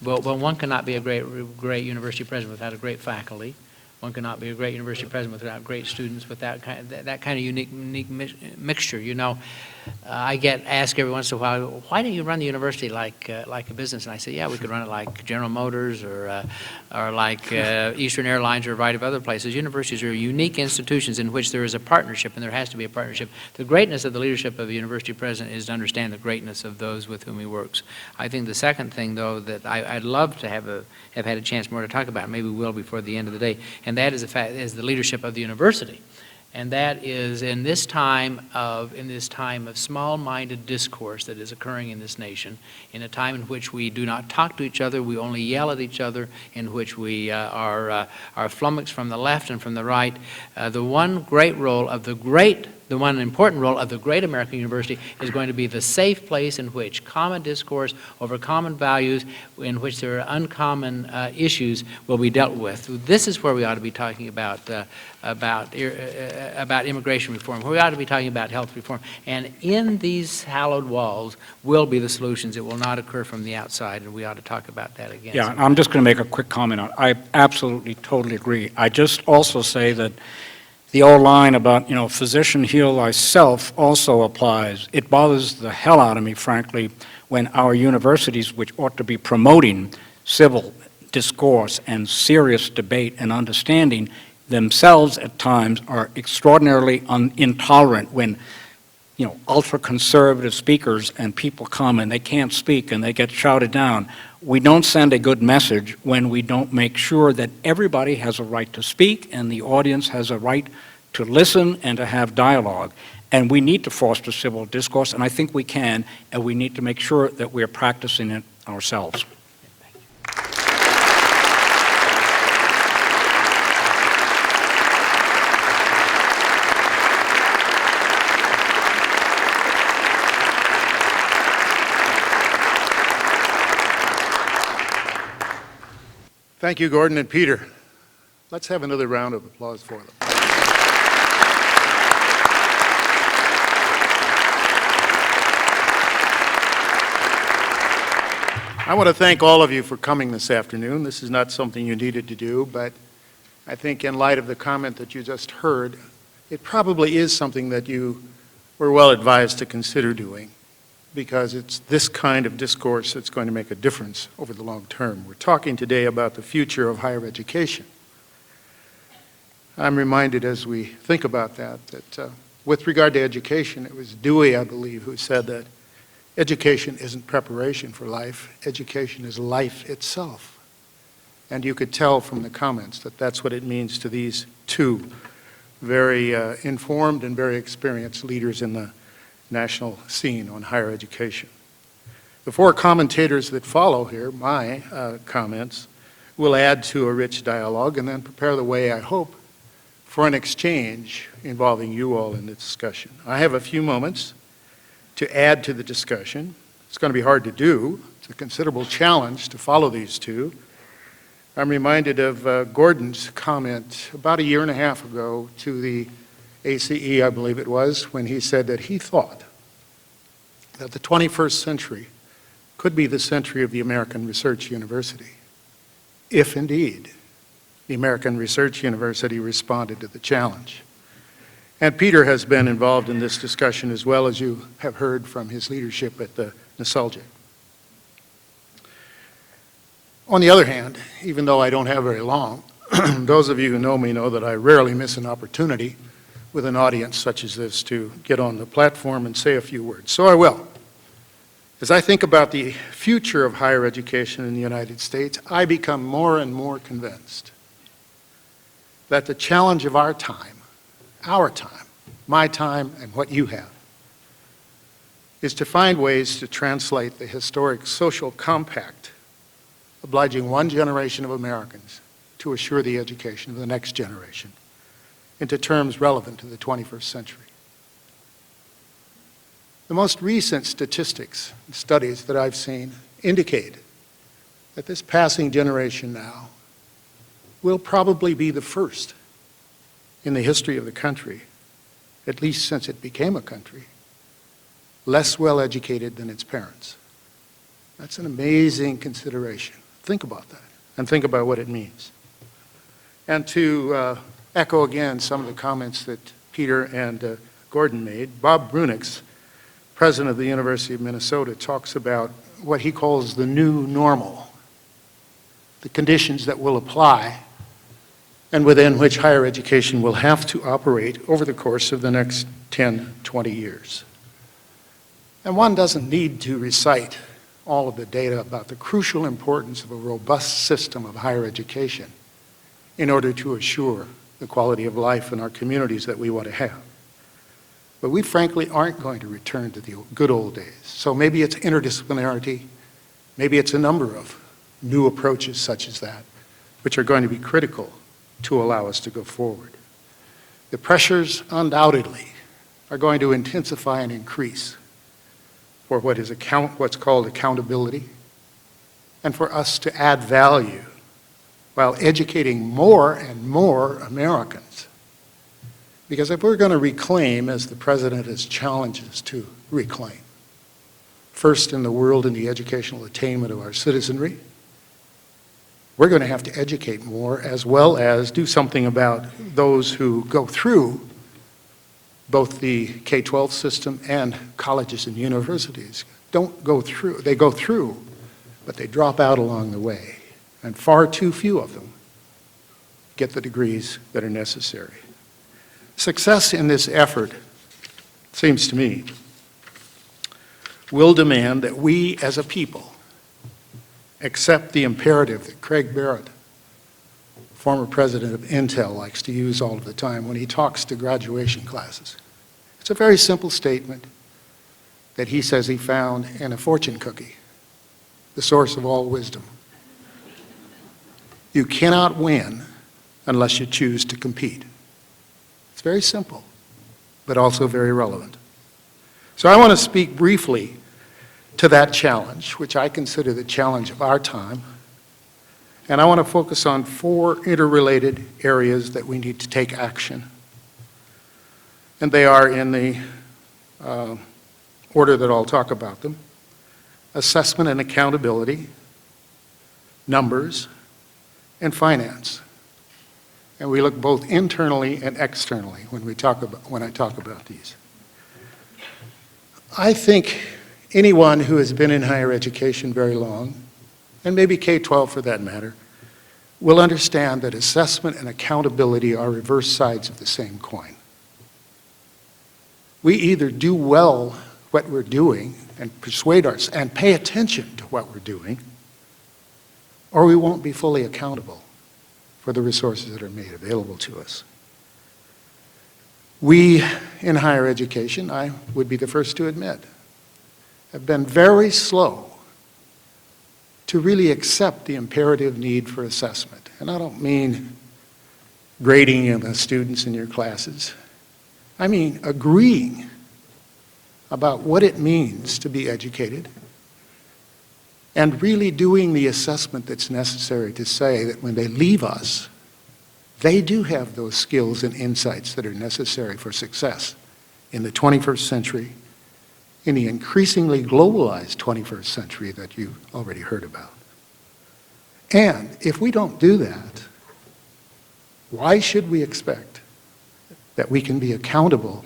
But one cannot be a great university president without a great faculty. One cannot be a great university president without great students, without that kind of unique mixture. You know, I get asked every once in a while, why don't you run the university like a business? And I say, yeah, we could run it like General Motors or like Eastern Airlines or a variety of other places. Universities are unique institutions in which there is a partnership, and there has to be a partnership. The greatness of the leadership of a university president is to understand the greatness of those with whom he works. I think the second thing, though, that I'd love to have had a chance more to talk about, maybe we will before the end of the day, and that is the leadership of the university. And that is in this time of small-minded discourse that is occurring in this nation, in a time in which we do not talk to each other, we only yell at each other, in which we are flummoxed from the left and from the right. The one important role of the great American university is going to be the safe place in which common discourse over common values, in which there are uncommon issues, will be dealt with. This is where we ought to be talking about immigration reform, where we ought to be talking about health reform. And in these hallowed walls will be the solutions. It will not occur from the outside, and we ought to talk about that again. Yeah, I'm just going to make a quick comment on it. I absolutely, totally agree. I just also say that the old line about, physician heal thyself also applies. It bothers the hell out of me, frankly, when our universities, which ought to be promoting civil discourse and serious debate and understanding, themselves at times are extraordinarily intolerant when, ultra-conservative speakers and people come and they can't speak and they get shouted down. We don't send a good message when we don't make sure that everybody has a right to speak and the audience has a right to listen and to have dialogue. And we need to foster civil discourse, and I think we can, and we need to make sure that we're practicing it ourselves. Thank you, Gordon and Peter. Let's have another round of applause for them. I want to thank all of you for coming this afternoon. This is not something you needed to do, but I think in light of the comment that you just heard, it probably is something that you were well advised to consider doing, because it's this kind of discourse that's going to make a difference over the long term. We're talking today about the future of higher education. I'm reminded as we think about that with regard to education, it was Dewey, I believe, who said that education isn't preparation for life, education is life itself. And you could tell from the comments that that's what it means to these two very informed and very experienced leaders in the national scene on higher education. The four commentators that follow here, my comments, will add to a rich dialogue and then prepare the way, I hope, for an exchange involving you all in the discussion. I have a few moments to add to the discussion. It's going to be hard to do. It's a considerable challenge to follow these two. I'm reminded of Gordon's comment about a year and a half ago to the ACE, I believe it was, when he said that he thought that the 21st century could be the century of the American Research University, if indeed the American Research University responded to the challenge. And Peter has been involved in this discussion as well, as you have heard from his leadership at the Nostalgic. On the other hand, even though I don't have very long, those of you who know me know that I rarely miss an opportunity with an audience such as this to get on the platform and say a few words. So I will. As I think about the future of higher education in the United States, I become more and more convinced that the challenge of our time, my time and what you have, is to find ways to translate the historic social compact obliging one generation of Americans to assure the education of the next generation into terms relevant to the 21st century. The most recent statistics and studies that I've seen indicate that this passing generation now will probably be the first in the history of the country, at least since it became a country, less well educated than its parents. That's an amazing consideration. Think about that and think about what it means. And to echo again some of the comments that Peter and Gordon made, Bob Brunick's president of the University of Minnesota talks about what he calls the new normal, the conditions that will apply and within which higher education will have to operate over the course of the next 10, 20 years. And one doesn't need to recite all of the data about the crucial importance of a robust system of higher education in order to assure the quality of life in our communities that we want to have. But we frankly aren't going to return to the good old days. So maybe it's interdisciplinarity, maybe it's a number of new approaches such as that, which are going to be critical to allow us to go forward. The pressures undoubtedly are going to intensify and increase for what's called accountability, and for us to add value while educating more and more Americans. Because if we're going to reclaim, as the President has challenged us to reclaim, first in the world in the educational attainment of our citizenry, we're going to have to educate more as well as do something about those who go through both the K-12 system and colleges and universities. They go through, but they drop out along the way. And far too few of them get the degrees that are necessary. Success in this effort, seems to me, will demand that we as a people accept the imperative that Craig Barrett, former president of Intel, likes to use all of the time when he talks to graduation classes. It's a very simple statement that he says he found in a fortune cookie, the source of all wisdom. You cannot win unless you choose to compete. It's very simple, but also very relevant. So I want to speak briefly to that challenge, which I consider the challenge of our time. And I want to focus on 4 interrelated areas that we need to take action. And they are in the order that I'll talk about them: assessment and accountability, numbers, and finance. And we look both internally and externally when I talk about these. I think anyone who has been in higher education very long, and maybe K-12 for that matter, will understand that assessment and accountability are reverse sides of the same coin. We either do well what we're doing and persuade us and pay attention to what we're doing, or we won't be fully accountable for the resources that are made available to us. We in higher education, I would be the first to admit, have been very slow to really accept the imperative need for assessment. And I don't mean grading the students in your classes. I mean agreeing about what it means to be educated and really doing the assessment that's necessary to say that when they leave us, they do have those skills and insights that are necessary for success in the 21st century, in the increasingly globalized 21st century that you already heard about. And if we don't do that, why should we expect that we can be accountable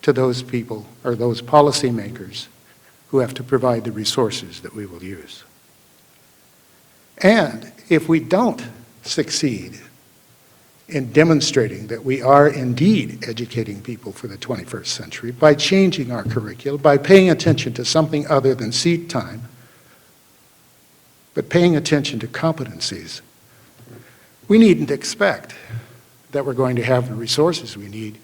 to those people or those policymakers who have to provide the resources that we will use? And if we don't succeed in demonstrating that we are indeed educating people for the 21st century by changing our curriculum, by paying attention to something other than seat time, but paying attention to competencies. We needn't expect that we're going to have the resources we need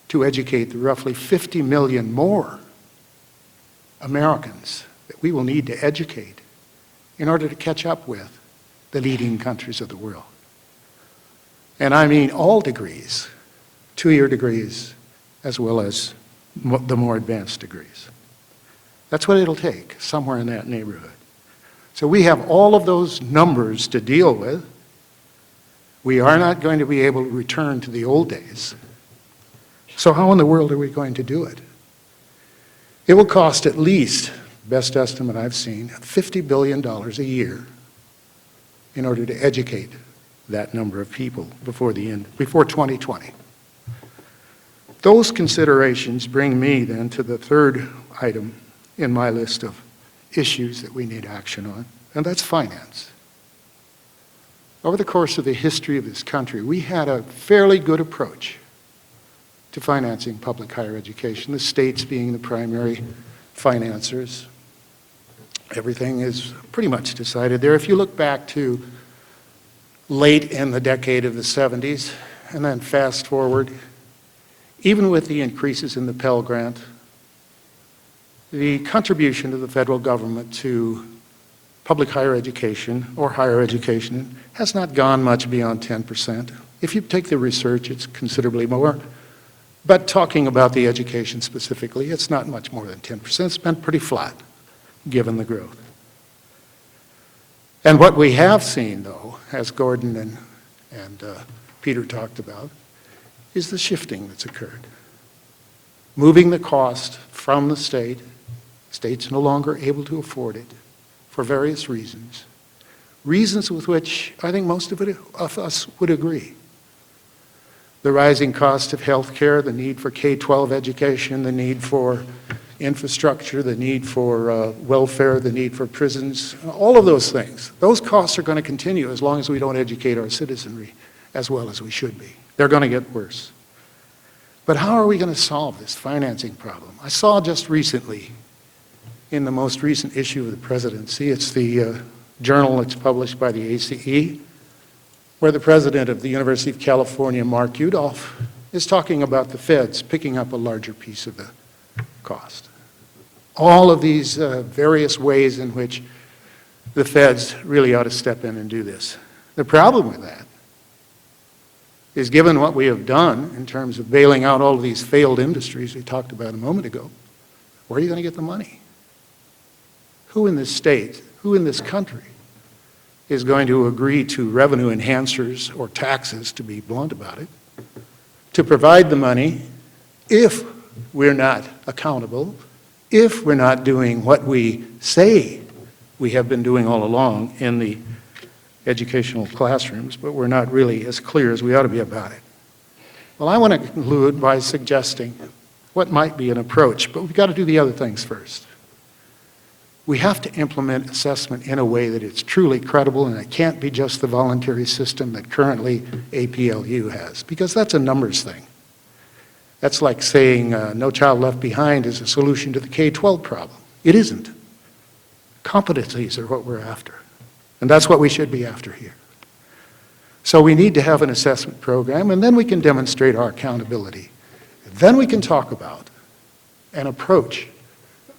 to educate the roughly 50 million more Americans that we will need to educate in order to catch up with the leading countries of the world. And I mean all degrees, 2-year degrees, as well as the more advanced degrees. That's what it'll take, somewhere in that neighborhood. So we have all of those numbers to deal with. We are not going to be able to return to the old days. So how in the world are we going to do it? It will cost at least, best estimate I've seen, $50 billion a year in order to educate that number of people before 2020. Those considerations bring me then to the third item in my list of issues that we need action on, and that's finance. Over the course of the history of this country, we had a fairly good approach to financing public higher education, the states being the primary financiers. Everything is pretty much decided there. If you look back to late in the decade of the 70s, and then fast forward, even with the increases in the Pell Grant, the contribution of the federal government to public higher education or higher education has not gone much beyond 10%. If you take the research, it's considerably more. But talking about the education specifically, it's not much more than 10%. It's been pretty flat, given the growth. And what we have seen, though, as Gordon and Peter talked about, is the shifting that's occurred. Moving the cost from the state, states no longer able to afford it for various reasons, reasons with which I think most of us would agree. The rising cost of health care, the need for K-12 education, the need for infrastructure, the need for welfare, the need for prisons, all of those things. Those costs are going to continue as long as we don't educate our citizenry as well as we should be. They're going to get worse. But how are we going to solve this financing problem? I saw just recently, in the most recent issue of the Presidency, it's the journal that's published by the ACE, where the president of the University of California, Mark Udolph, is talking about the feds picking up a larger piece of the cost. All of these various ways in which the feds really ought to step in and do this. The problem with that is, given what we have done in terms of bailing out all of these failed industries we talked about a moment ago, where are you going to get the money? Who in this state, who in this country is going to agree to revenue enhancers or taxes, to be blunt about it, to provide the money if we're not accountable, if we're not doing what we say we have been doing all along in the educational classrooms, but we're not really as clear as we ought to be about it? Well, I want to conclude by suggesting what might be an approach, but we've got to do the other things first. We have to implement assessment in a way that it's truly credible, and it can't be just the voluntary system that currently APLU has, because that's a numbers thing. That's like saying No Child Left Behind is a solution to the K-12 problem. It isn't. Competencies are what we're after, and that's what we should be after here. So we need to have an assessment program, and then we can demonstrate our accountability. Then we can talk about an approach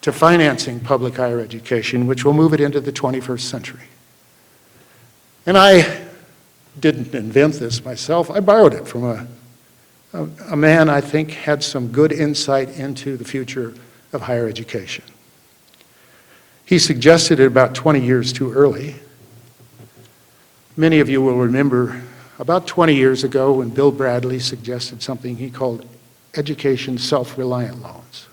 to financing public higher education, which will move it into the 21st century. And I didn't invent this myself. I borrowed it from a man I think had some good insight into the future of higher education. He suggested it about 20 years too early. Many of you will remember about 20 years ago when Bill Bradley suggested something he called education self-reliant loans.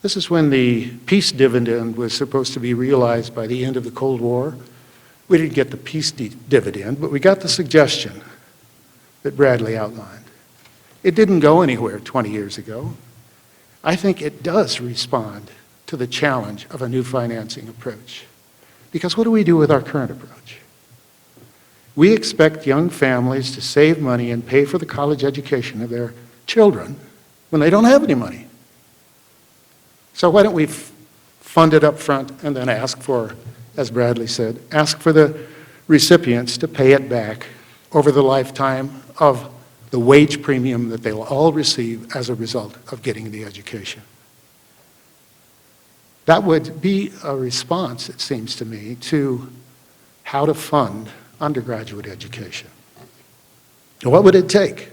This is when the peace dividend was supposed to be realized by the end of the Cold War. We didn't get the peace dividend, but we got the suggestion that Bradley outlined. It didn't go anywhere 20 years ago. I think it does respond to the challenge of a new financing approach. Because what do we do with our current approach? We expect young families to save money and pay for the college education of their children when they don't have any money. So why don't we fund it up front and then ask for, as Bradley said, ask for the recipients to pay it back over the lifetime of the wage premium that they will all receive as a result of getting the education. That would be a response, it seems to me, to how to fund undergraduate education. What would it take?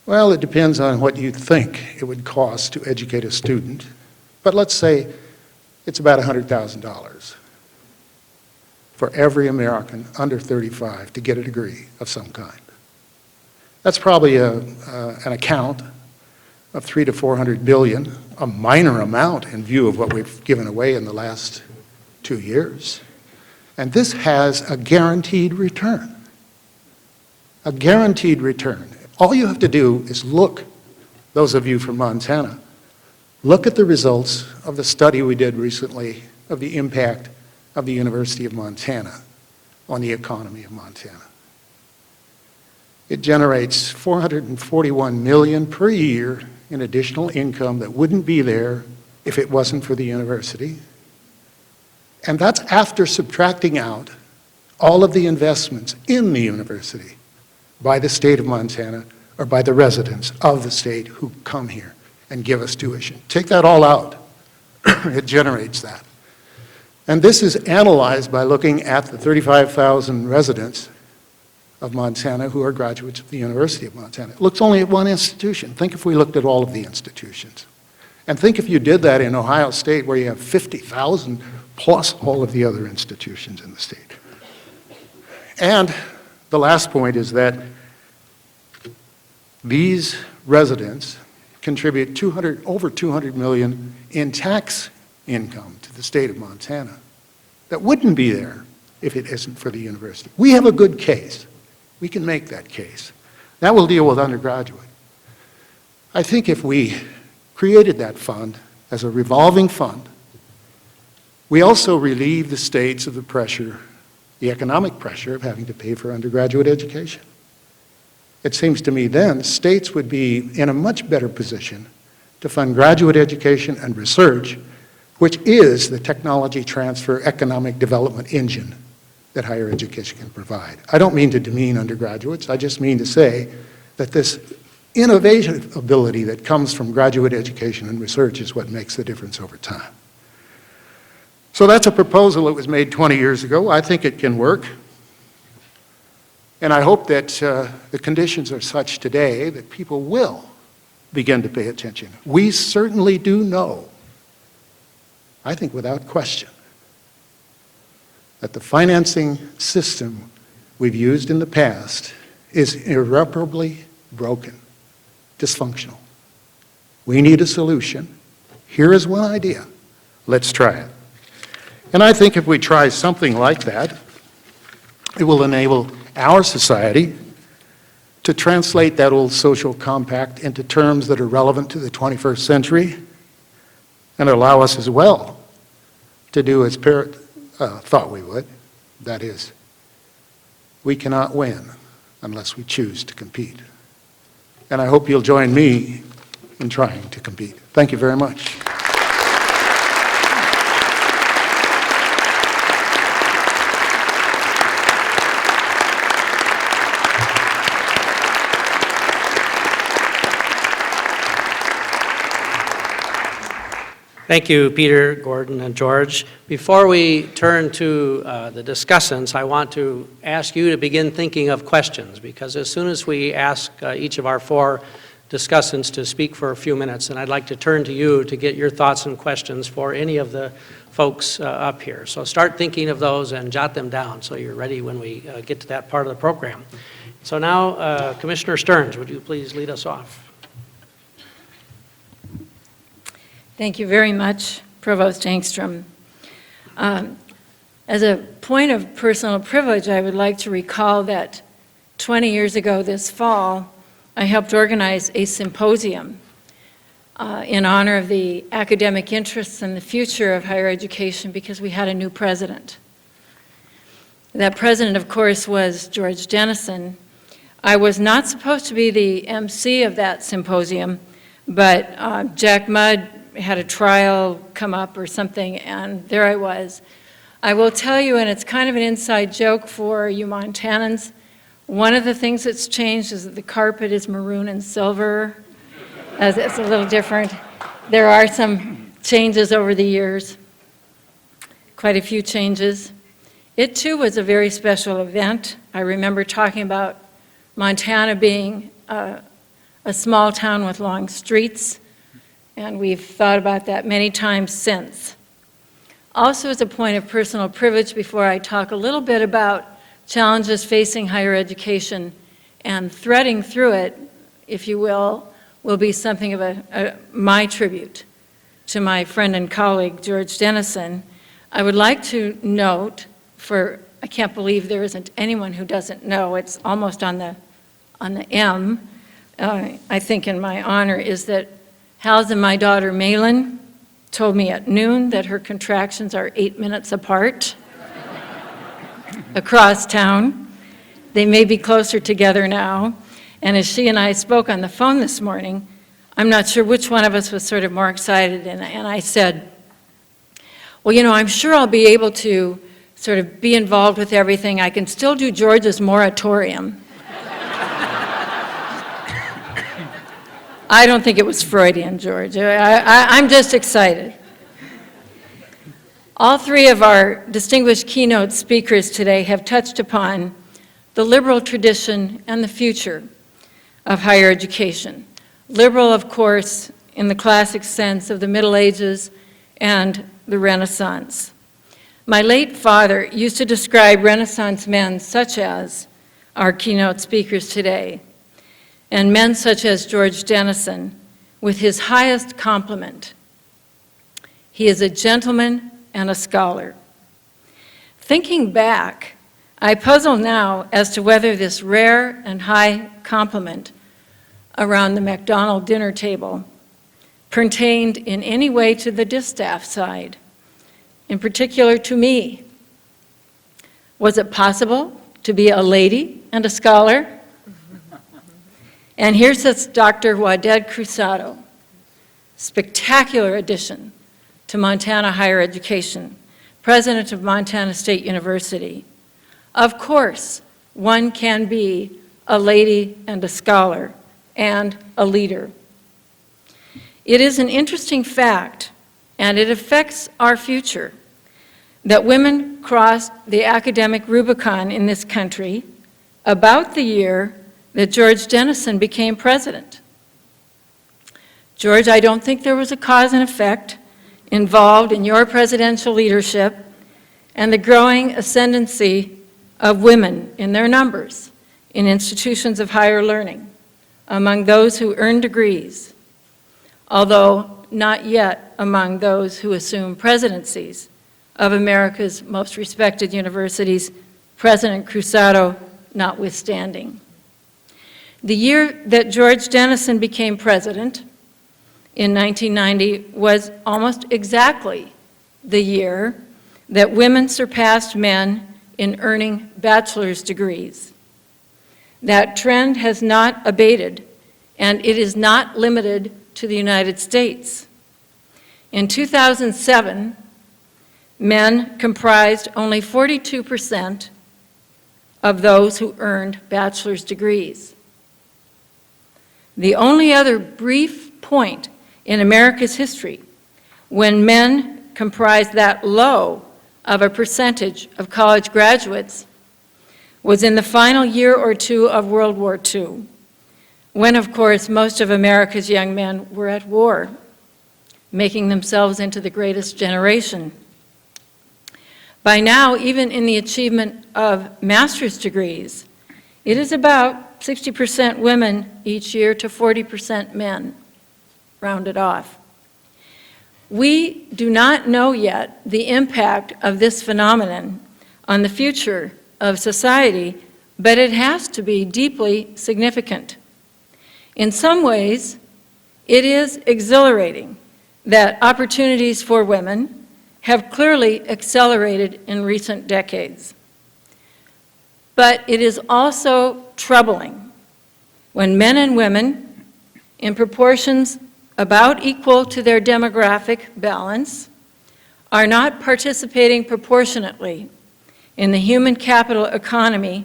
Well, it depends on what you think it would cost to educate a student, but let's say it's about $100,000 for every American under 35 to get a degree of some kind. That's probably an account of 300 to 400 billion, a minor amount in view of what we've given away in the last 2 years. And this has a guaranteed return. A guaranteed return. All you have to do is look, those of you from Montana, look at the results of the study we did recently of the impact of the University of Montana on the economy of Montana. It generates $441 million per year in additional income that wouldn't be there if it wasn't for the university. And that's after subtracting out all of the investments in the university by the state of Montana or by the residents of the state who come here and give us tuition. Take that all out. It generates that. And this is analyzed by looking at the 35,000 residents of Montana who are graduates of the University of Montana. It looks only at one institution. Think if we looked at all of the institutions. And think if you did that in Ohio State where you have 50,000 plus all of the other institutions in the state. And the last point is that these residents contribute over $200 million in tax income to the state of Montana that wouldn't be there if it isn't for the university. We have a good case. We can make that case. That will deal with undergraduate. I think if we created that fund as a revolving fund, we also relieve the states of the pressure, the economic pressure of having to pay for undergraduate education. It seems to me then states would be in a much better position to fund graduate education and research, which is the technology transfer economic development engine that higher education can provide. I don't mean to demean undergraduates. I just mean to say that this innovation ability that comes from graduate education and research is what makes the difference over time. So that's a proposal that was made 20 years ago. I think it can work. And I hope that the conditions are such today that people will begin to pay attention. We certainly do know, I think without question, that the financing system we've used in the past is irreparably broken, dysfunctional. We need a solution. Here is one idea. Let's try it. And I think if we try something like that, it will enable our society to translate that old social compact into terms that are relevant to the 21st century and allow us as well to do as Parrott thought we would. That is, we cannot win unless we choose to compete. And I hope you'll join me in trying to compete. Thank you very much. Thank you, Peter, Gordon, and George. Before we turn to the discussants, I want to ask you to begin thinking of questions, because as soon as we ask each of our four discussants to speak for a few minutes, and I'd like to turn to you to get your thoughts and questions for any of the folks up here. So start thinking of those and jot them down so you're ready when we get to that part of the program. So now, Commissioner Stearns, would you please lead us off? Thank you very much, Provost Engstrom. As a point of personal privilege, I would like to recall that 20 years ago this fall, I helped organize a symposium in honor of the academic interests and the future of higher education because we had a new president. That president, of course, was George Dennison. I was not supposed to be the MC of that symposium, but Jack Mudd had a trial come up or something, and there I was. I will tell you, and it's kind of an inside joke for you Montanans, one of the things that's changed is that the carpet is maroon and silver. It's a little different. There are some changes over the years, quite a few changes. It too was a very special event. I remember talking about Montana being a small town with long streets, and we've thought about that many times since. Also, as a point of personal privilege, before I talk a little bit about challenges facing higher education and threading through it, if you will be something of my tribute to my friend and colleague, George Dennison. I would like to note, I can't believe there isn't anyone who doesn't know, it's almost on the M, I think in my honor, is that Hal's and my daughter Malin told me at noon that her contractions are 8 minutes apart across town. They may be closer together now. And as she and I spoke on the phone this morning, I'm not sure which one of us was sort of more excited. And I said, well, you know, I'm sure I'll be able to sort of be involved with everything. I can still do George's moratorium. I don't think it was Freudian, George. I'm just excited. All three of our distinguished keynote speakers today have touched upon the liberal tradition and the future of higher education. Liberal, of course, in the classic sense of the Middle Ages and the Renaissance. My late father used to describe Renaissance men such as our keynote speakers today, and men such as George Dennison, with his highest compliment. He is a gentleman and a scholar. Thinking back, I puzzle now as to whether this rare and high compliment around the McDonald dinner table pertained in any way to the distaff side, in particular to me. Was it possible to be a lady and a scholar? And here sits Dr. Waded Cruzado, spectacular addition to Montana higher education, president of Montana State University. Of course, one can be a lady and a scholar and a leader. It is an interesting fact, and it affects our future, that women crossed the academic Rubicon in this country about the year that George Dennison became president. George, I don't think there was a cause and effect involved in your presidential leadership and the growing ascendancy of women in their numbers in institutions of higher learning among those who earn degrees, although not yet among those who assume presidencies of America's most respected universities, President Cruzado notwithstanding. The year that George Dennison became president, in 1990, was almost exactly the year that women surpassed men in earning bachelor's degrees. That trend has not abated, and it is not limited to the United States. In 2007, men comprised only 42% of those who earned bachelor's degrees. The only other brief point in America's history when men comprised that low of a percentage of college graduates was in the final year or two of World War II, when, of course, most of America's young men were at war, making themselves into the greatest generation. By now, even in the achievement of master's degrees, it is about 60% women each year to 40% men, rounded off. We do not know yet the impact of this phenomenon on the future of society, but it has to be deeply significant. In some ways, it is exhilarating that opportunities for women have clearly accelerated in recent decades. But it is also troubling when men and women, in proportions about equal to their demographic balance, are not participating proportionately in the human capital economy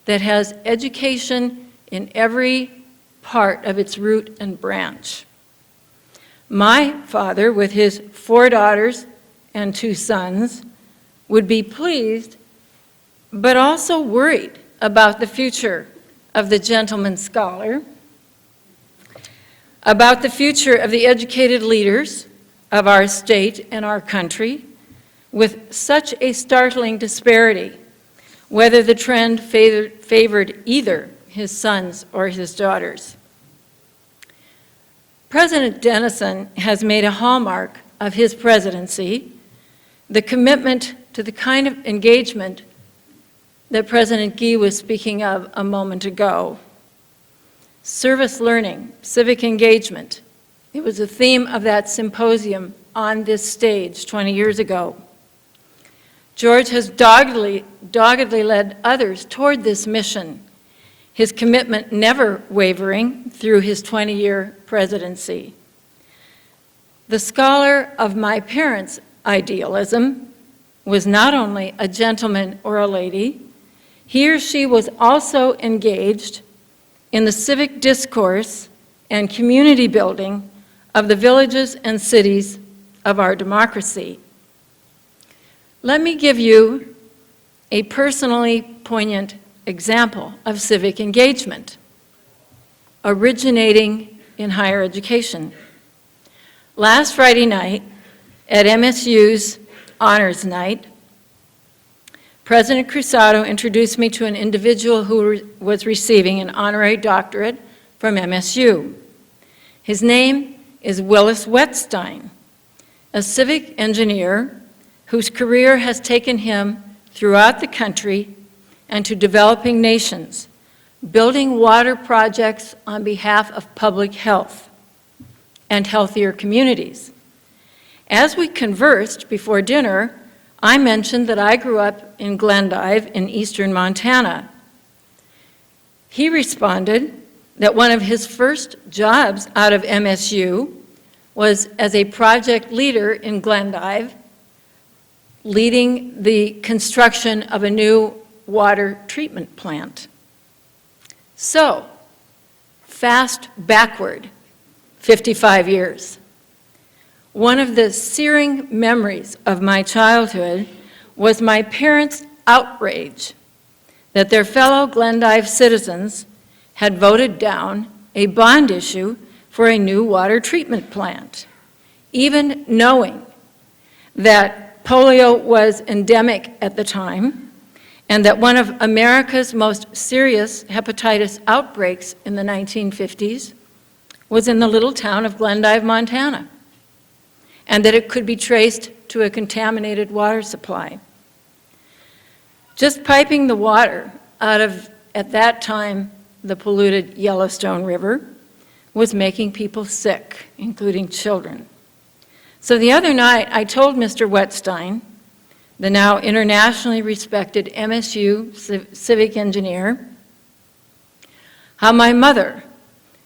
that has education in every part of its root and branch. My father, with his 4 daughters and 2 sons, would be pleased, but also worried about the future of the gentleman scholar, about the future of the educated leaders of our state and our country, with such a startling disparity, whether the trend favored either his sons or his daughters. President Dennison has made a hallmark of his presidency the commitment to the kind of engagement that President Guy was speaking of a moment ago. Service learning, civic engagement. It was a theme of that symposium on this stage 20 years ago. George has doggedly led others toward this mission, his commitment never wavering through his 20-year presidency. The scholar of my parents' idealism was not only a gentleman or a lady, he or she was also engaged in the civic discourse and community building of the villages and cities of our democracy. Let me give you a personally poignant example of civic engagement originating in higher education. Last Friday night at MSU's Honors Night, President Cruzado introduced me to an individual who was receiving an honorary doctorate from MSU. His name is Willis Wetstein, a civic engineer whose career has taken him throughout the country and to developing nations, building water projects on behalf of public health and healthier communities. As we conversed before dinner, I mentioned that I grew up in Glendive in eastern Montana. He responded that one of his first jobs out of MSU was as a project leader in Glendive, leading the construction of a new water treatment plant. So, fast backward 55 years. One of the searing memories of my childhood was my parents' outrage that their fellow Glendive citizens had voted down a bond issue for a new water treatment plant, even knowing that polio was endemic at the time and that one of America's most serious hepatitis outbreaks in the 1950s was in the little town of Glendive, Montana, and that it could be traced to a contaminated water supply. Just piping the water out of, at that time, the polluted Yellowstone River was making people sick, including children. So the other night, I told Mr. Wetstein, the now internationally respected MSU civic engineer, how my mother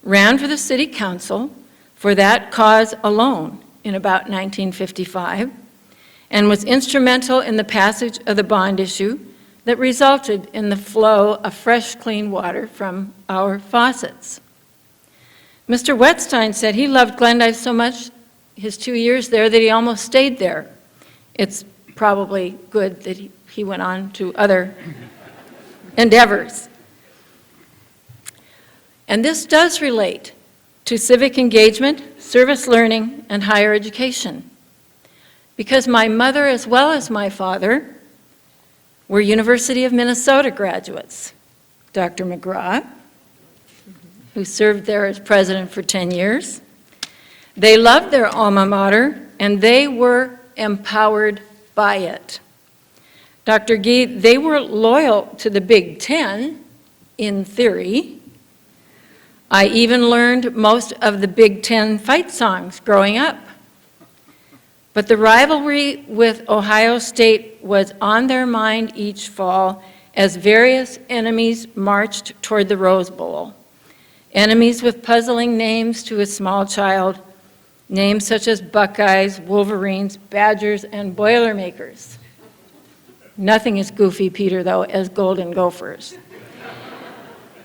ran for the city council for that cause alone in about 1955, and was instrumental in the passage of the bond issue that resulted in the flow of fresh, clean water from our faucets. Mr. Wetstein said he loved Glendive so much, his 2 years there, that he almost stayed there. It's probably good that he went on to other endeavors. And this does relate to civic engagement, service learning, and higher education. Because my mother, as well as my father, were University of Minnesota graduates. Dr. McGraw, who served there as president for 10 years. They loved their alma mater, and they were empowered by it. Dr. Guy, they were loyal to the Big Ten, in theory. I even learned most of the Big Ten fight songs growing up. But the rivalry with Ohio State was on their mind each fall, as various enemies marched toward the Rose Bowl. Enemies with puzzling names to a small child, names such as Buckeyes, Wolverines, Badgers, and Boilermakers. Nothing as goofy, Peter, though, as Golden Gophers.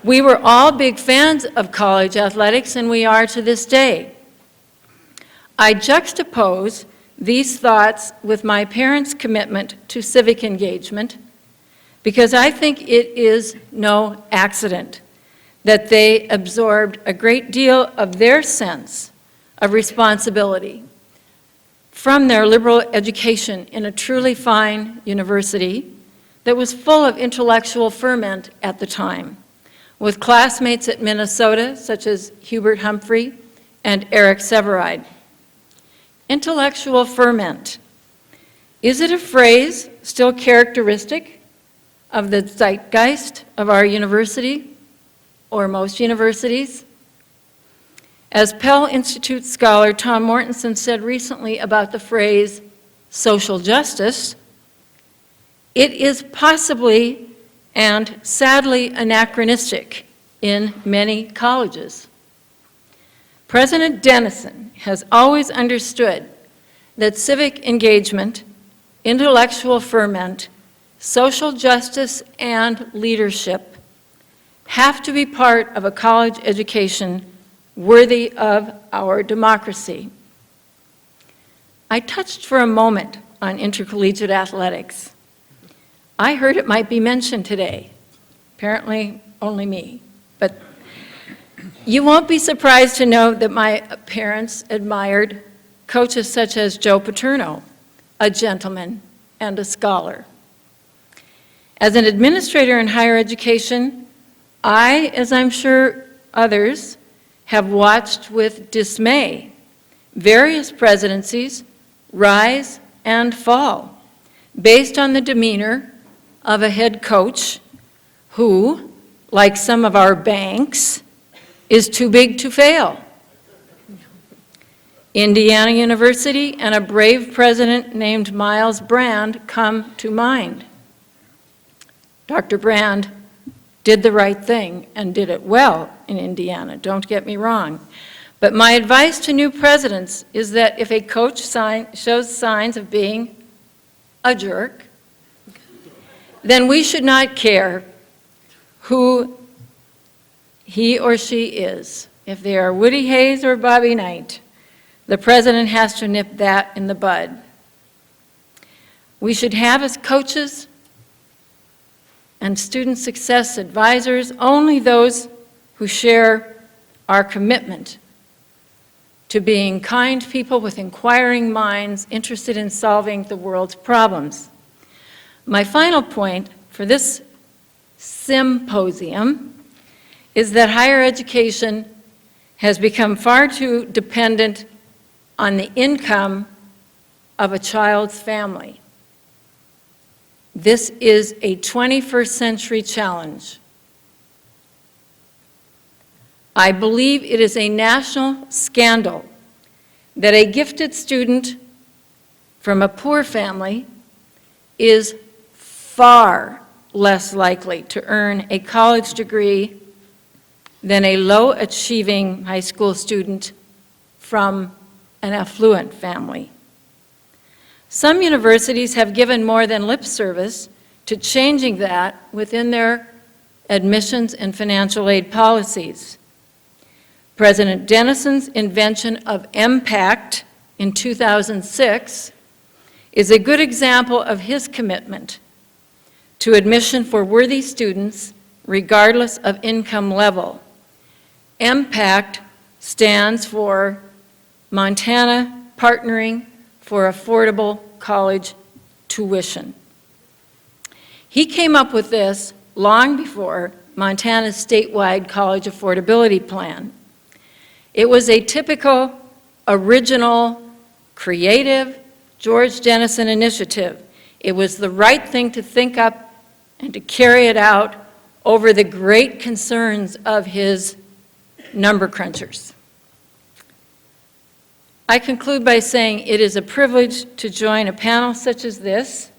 We were all big fans of college athletics, and we are to this day. I juxtapose these thoughts with my parents' commitment to civic engagement because I think it is no accident that they absorbed a great deal of their sense of responsibility from their liberal education in a truly fine university that was full of intellectual ferment at the time, with classmates at Minnesota such as Hubert Humphrey and Eric Severide. Intellectual ferment. Is it a phrase still characteristic of the zeitgeist of our university or most universities? As Pell Institute scholar Tom Mortensen said recently about the phrase social justice, it is possibly and sadly anachronistic in many colleges. President Dennison has always understood that civic engagement, intellectual ferment, social justice, and leadership have to be part of a college education worthy of our democracy. I touched for a moment on intercollegiate athletics. I heard it might be mentioned today. Apparently, only me. But you won't be surprised to know that my parents admired coaches such as Joe Paterno, a gentleman and a scholar. As an administrator in higher education, I, as I'm sure others, have watched with dismay various presidencies rise and fall based on the demeanor of a head coach who, like some of our banks, is too big to fail. Indiana University and a brave president named Miles Brand come to mind. Dr. Brand did the right thing and did it well in Indiana, don't get me wrong. But my advice to new presidents is that if a coach shows signs of being a jerk, then we should not care who he or she is. If they are Woody Hayes or Bobby Knight, the president has to nip that in the bud. We should have as coaches and student success advisors only those who share our commitment to being kind people with inquiring minds interested in solving the world's problems. My final point for this symposium is that higher education has become far too dependent on the income of a child's family. This is a 21st century challenge. I believe it is a national scandal that a gifted student from a poor family is far less likely to earn a college degree than a low-achieving high school student from an affluent family. Some universities have given more than lip service to changing that within their admissions and financial aid policies. President Dennison's invention of MPACT in 2006 is a good example of his commitment to admission for worthy students regardless of income level. MPACT stands for Montana Partnering for Affordable College Tuition. He came up with this long before Montana's statewide college affordability plan. It was a typical, original, creative George Dennison initiative. It was the right thing to think up and to carry it out over the great concerns of his number crunchers. I conclude by saying it is a privilege to join a panel such as this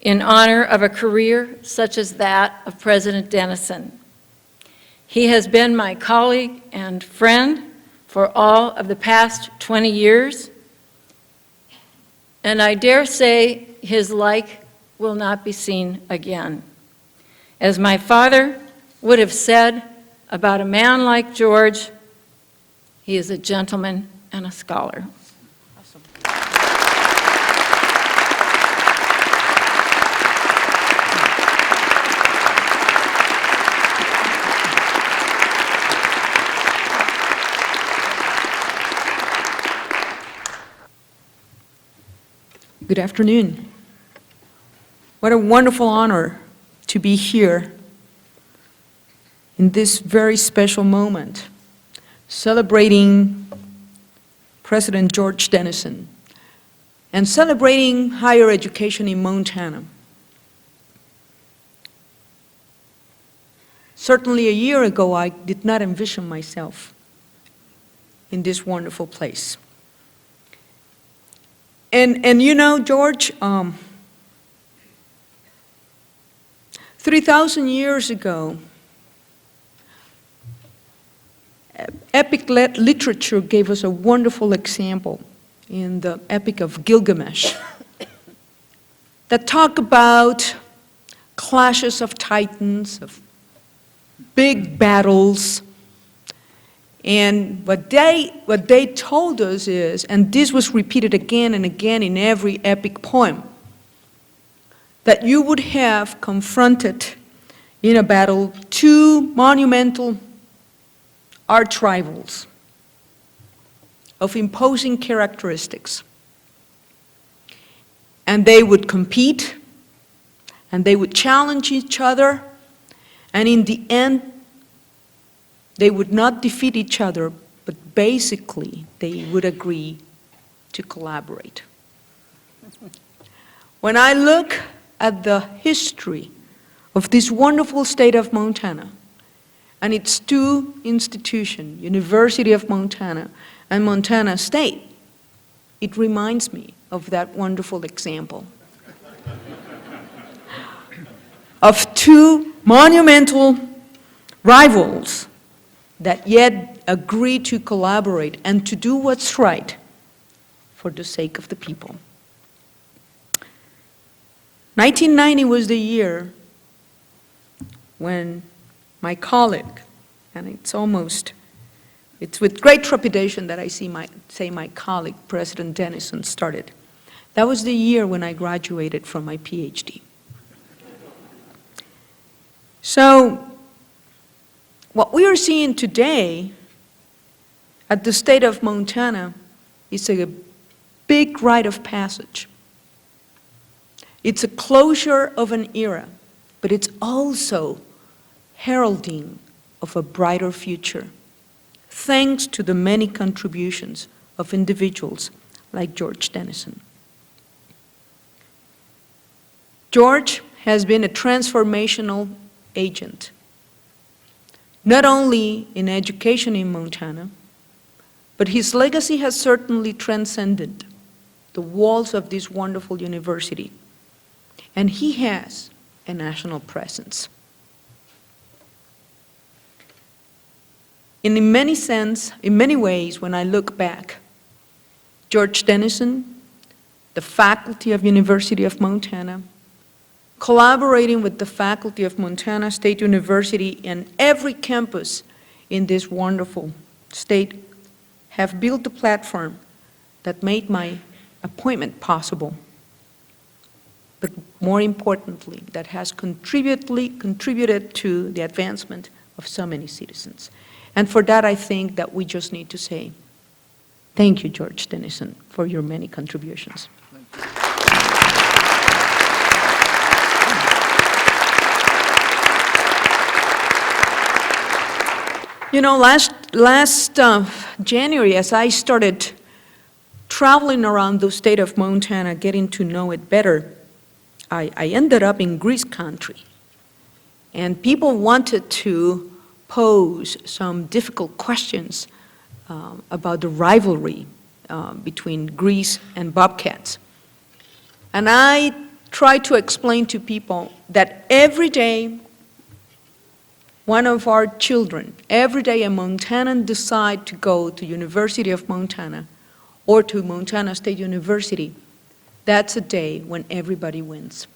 in honor of a career such as that of President Dennison. He has been my colleague and friend for all of the past 20 years, and I dare say his like will not be seen again. As my father would have said about a man like George, he is a gentleman and a scholar. Good afternoon. What a wonderful honor to be here in this very special moment, celebrating President George Dennison and celebrating higher education in Montana. Certainly a year ago, I did not envision myself in this wonderful place. And you know, George, 3,000 years ago, epic literature gave us a wonderful example in the Epic of Gilgamesh that talk about clashes of titans, of big battles. And what they told us is, and this was repeated again and again in every epic poem, that you would have confronted in a battle two monumental arch rivals of imposing characteristics. And they would compete, and they would challenge each other, and in the end, they would not defeat each other, but basically they would agree to collaborate. When I look at the history of this wonderful state of Montana and its two institutions, University of Montana and Montana State, it reminds me of that wonderful example of two monumental rivals that yet agree to collaborate and to do what's right for the sake of the people. 1990 was the year when my colleague, and it's with great trepidation that I say my colleague, President Dennison, started. That was the year when I graduated from my PhD. So, what we are seeing today at the state of Montana is a big rite of passage. It's a closure of an era, but it's also heralding of a brighter future, thanks to the many contributions of individuals like George Dennison. George has been a transformational agent, not only in education in Montana, but his legacy has certainly transcended the walls of this wonderful university, and he has a national presence. In many ways, when I look back, George Dennison, the faculty of University of Montana, collaborating with the faculty of Montana State University and every campus in this wonderful state have built a platform that made my appointment possible, but more importantly, that has contributed to the advancement of so many citizens. And for that, I think that we just need to say, thank you, George Dennison, for your many contributions. You know, last January, as I started traveling around the state of Montana, getting to know it better, I ended up in Greece country. And people wanted to pose some difficult questions about the rivalry between Greece and Bobcats. And I try to explain to people that every day, one of our children, every day a Montanan decide to go to University of Montana or to Montana State University, that's a day when everybody wins.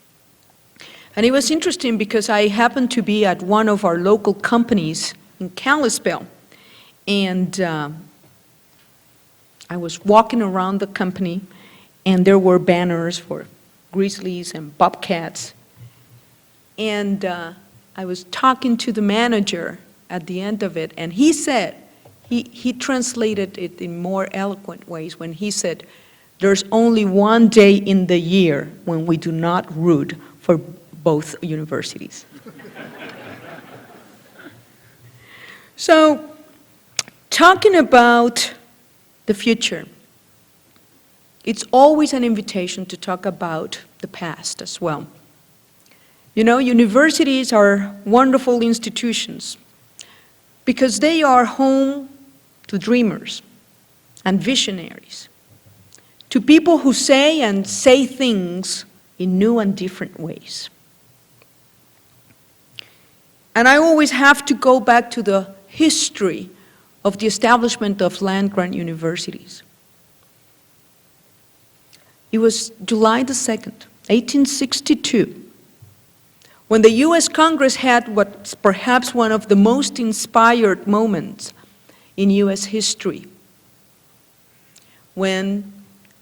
And it was interesting because I happened to be at one of our local companies in Kalispell, and I was walking around the company, and there were banners for Grizzlies and Bobcats. And I was talking to the manager at the end of it, and he said, he translated it in more eloquent ways when he said, there's only one day in the year when we do not root for both universities. So, talking about the future, it's always an invitation to talk about the past as well. You know, universities are wonderful institutions because they are home to dreamers and visionaries, to people who say and say things in new and different ways. And I always have to go back to the history of the establishment of land-grant universities. It was July the 2nd, 1862, when the U.S. Congress had what's perhaps one of the most inspired moments in U.S. history, when,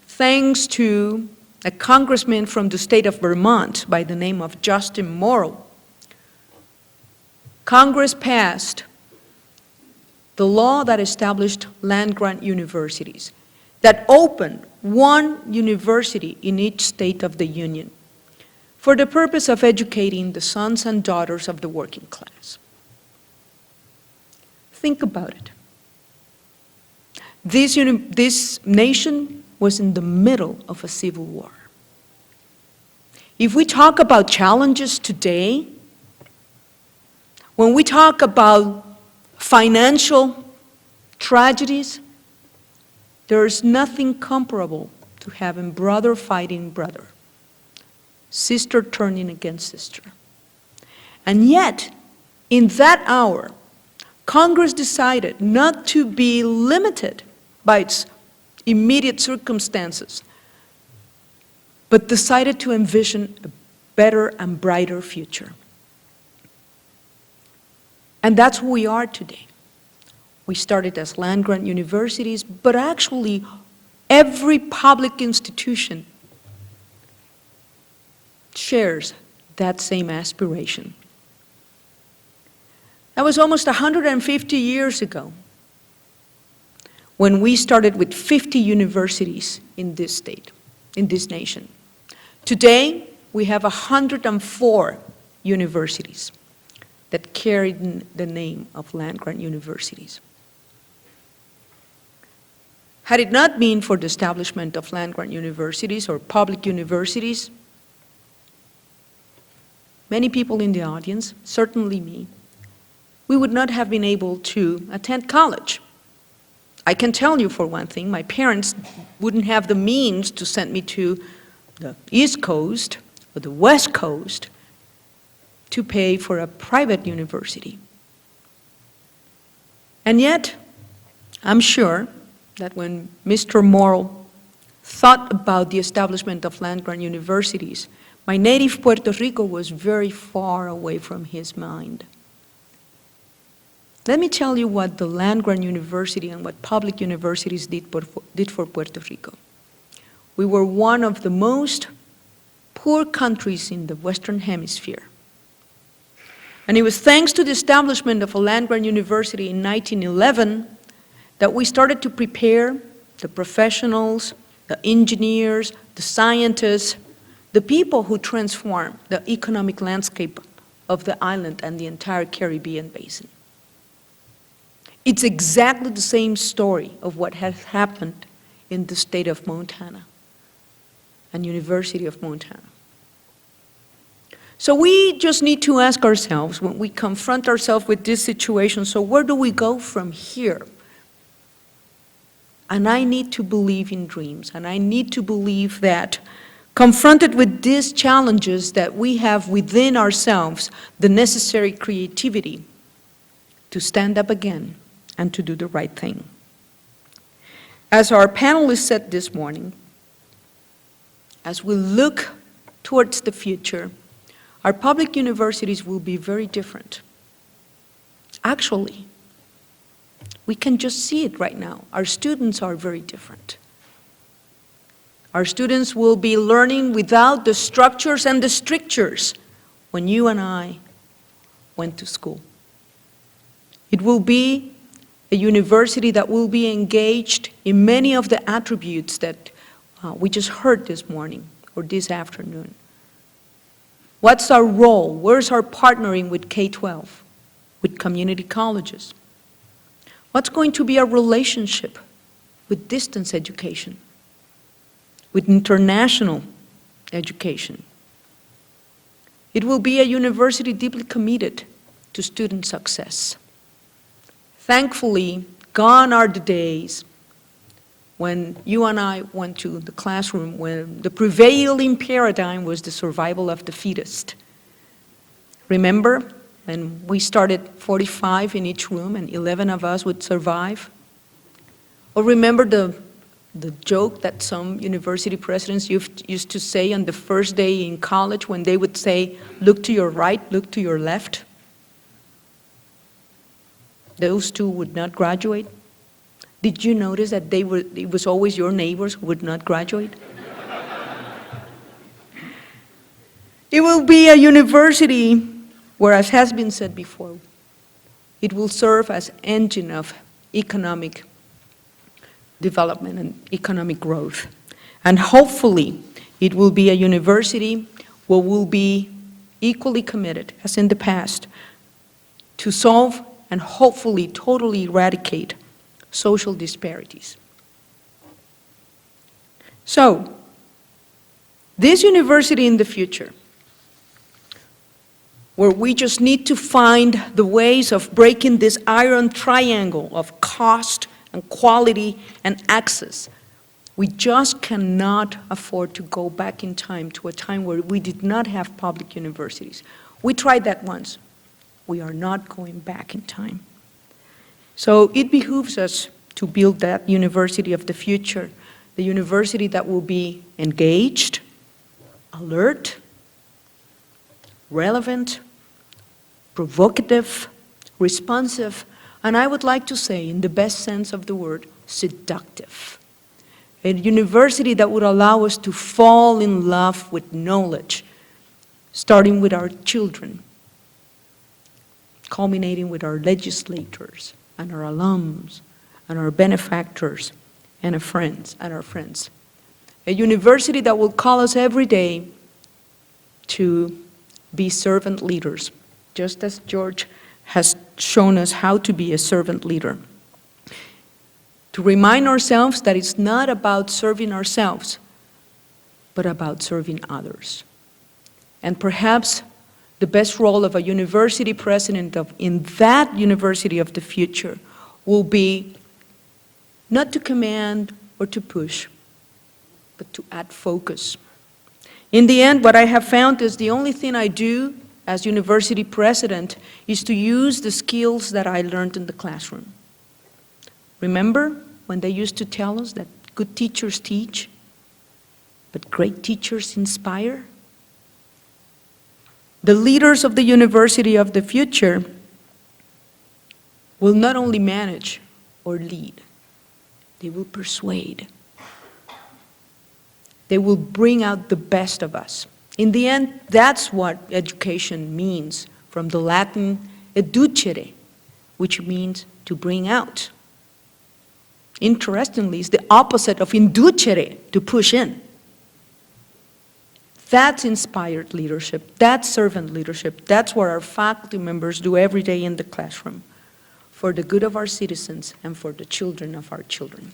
thanks to a congressman from the state of Vermont by the name of Justin Morrill, Congress passed the law that established land-grant universities, that opened one university in each state of the Union for the purpose of educating the sons and daughters of the working class. Think about it. This nation was in the middle of a civil war. If we talk about challenges today, when we talk about financial tragedies, there is nothing comparable to having brother fighting brother, sister turning against sister. And yet, in that hour, Congress decided not to be limited by its immediate circumstances, but decided to envision a better and brighter future. And that's who we are today. We started as land-grant universities, but actually every public institution shares that same aspiration. That was almost 150 years ago when we started with 50 universities in this state, in this nation. Today, we have 104 universities that carry the name of land-grant universities. Had it not been for the establishment of land-grant universities or public universities, many people in the audience, certainly me, we would not have been able to attend college. I can tell you for one thing, my parents wouldn't have the means to send me to the East Coast or the West Coast to pay for a private university. And yet, I'm sure that when Mr. Morrill thought about the establishment of land-grant universities, my native Puerto Rico was very far away from his mind. Let me tell you what the land-grant university and what public universities did for Puerto Rico. We were one of the most poor countries in the Western Hemisphere. And it was thanks to the establishment of a land-grant university in 1911 that we started to prepare the professionals, the engineers, the scientists, the people who transform the economic landscape of the island and the entire Caribbean basin. It's exactly the same story of what has happened in the state of Montana and University of Montana. So we just need to ask ourselves when we confront ourselves with this situation, so where do we go from here? And I need to believe in dreams, and I need to believe that Confronted with these challenges that we have within ourselves, the necessary creativity to stand up again and to do the right thing. As our panelists said this morning, as we look towards the future, our public universities will be very different. Actually, we can just see it right now. Our students are very different. Our students will be learning without the structures and the strictures when you and I went to school. It will be a university that will be engaged in many of the attributes that we just heard this morning or this afternoon. What's our role? Where's our partnering with K-12, with community colleges? What's going to be our relationship with distance education, with international education? It will be a university deeply committed to student success. Thankfully, gone are the days when you and I went to the classroom when the prevailing paradigm was the survival of the fittest. Remember when we started 45 in each room and 11 of us would survive? Or remember the joke that some university presidents used to say on the first day in college when they would say, look to your right, look to your left? Those two would not graduate. Did you notice that it was always your neighbors who would not graduate? It will be a university where, as has been said before, it will serve as engine of economic development and economic growth. And hopefully, it will be a university where we'll be equally committed, as in the past, to solve and hopefully totally eradicate social disparities. So, this university in the future, where we just need to find the ways of breaking this iron triangle of cost and quality and access, we just cannot afford to go back in time to a time where we did not have public universities. We tried that once. We are not going back in time. So it behooves us to build that university of the future, the university that will be engaged, alert, relevant, provocative, responsive, and I would like to say, in the best sense of the word, seductive. A university that would allow us to fall in love with knowledge, starting with our children, culminating with our legislators and our alums and our benefactors and our friends. A university that will call us every day to be servant leaders, just as George has shown us how to be a servant leader. To remind ourselves that it's not about serving ourselves, but about serving others. And perhaps the best role of a university president in that university of the future will be not to command or to push, but to add focus. In the end, what I have found is the only thing I do as university president is to use the skills that I learned in the classroom. Remember when they used to tell us that good teachers teach, but great teachers inspire? The leaders of the university of the future will not only manage or lead, they will persuade. They will bring out the best of us. In the end, that's what education means, from the Latin educere, which means to bring out. Interestingly, it's the opposite of inducere, to push in. That's inspired leadership, that's servant leadership, that's what our faculty members do every day in the classroom, for the good of our citizens and for the children of our children.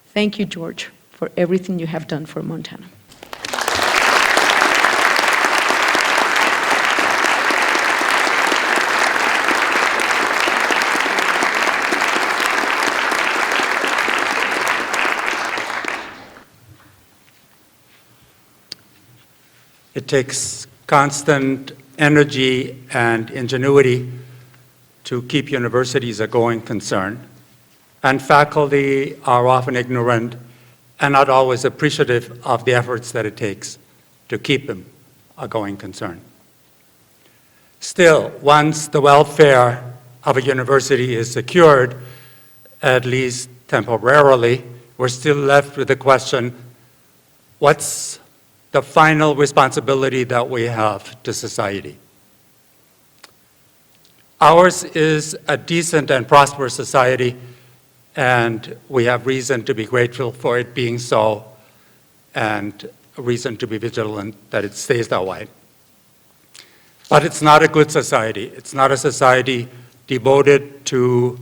Thank you, George, for everything you have done for Montana. It takes constant energy and ingenuity to keep universities a going concern, and faculty are often ignorant and not always appreciative of the efforts that it takes to keep them a going concern. Still, once the welfare of a university is secured, at least temporarily, we're still left with the question, what's the final responsibility that we have to society? Ours is a decent and prosperous society, and we have reason to be grateful for it being so, and reason to be vigilant that it stays that way. But it's not a good society. It's not a society devoted to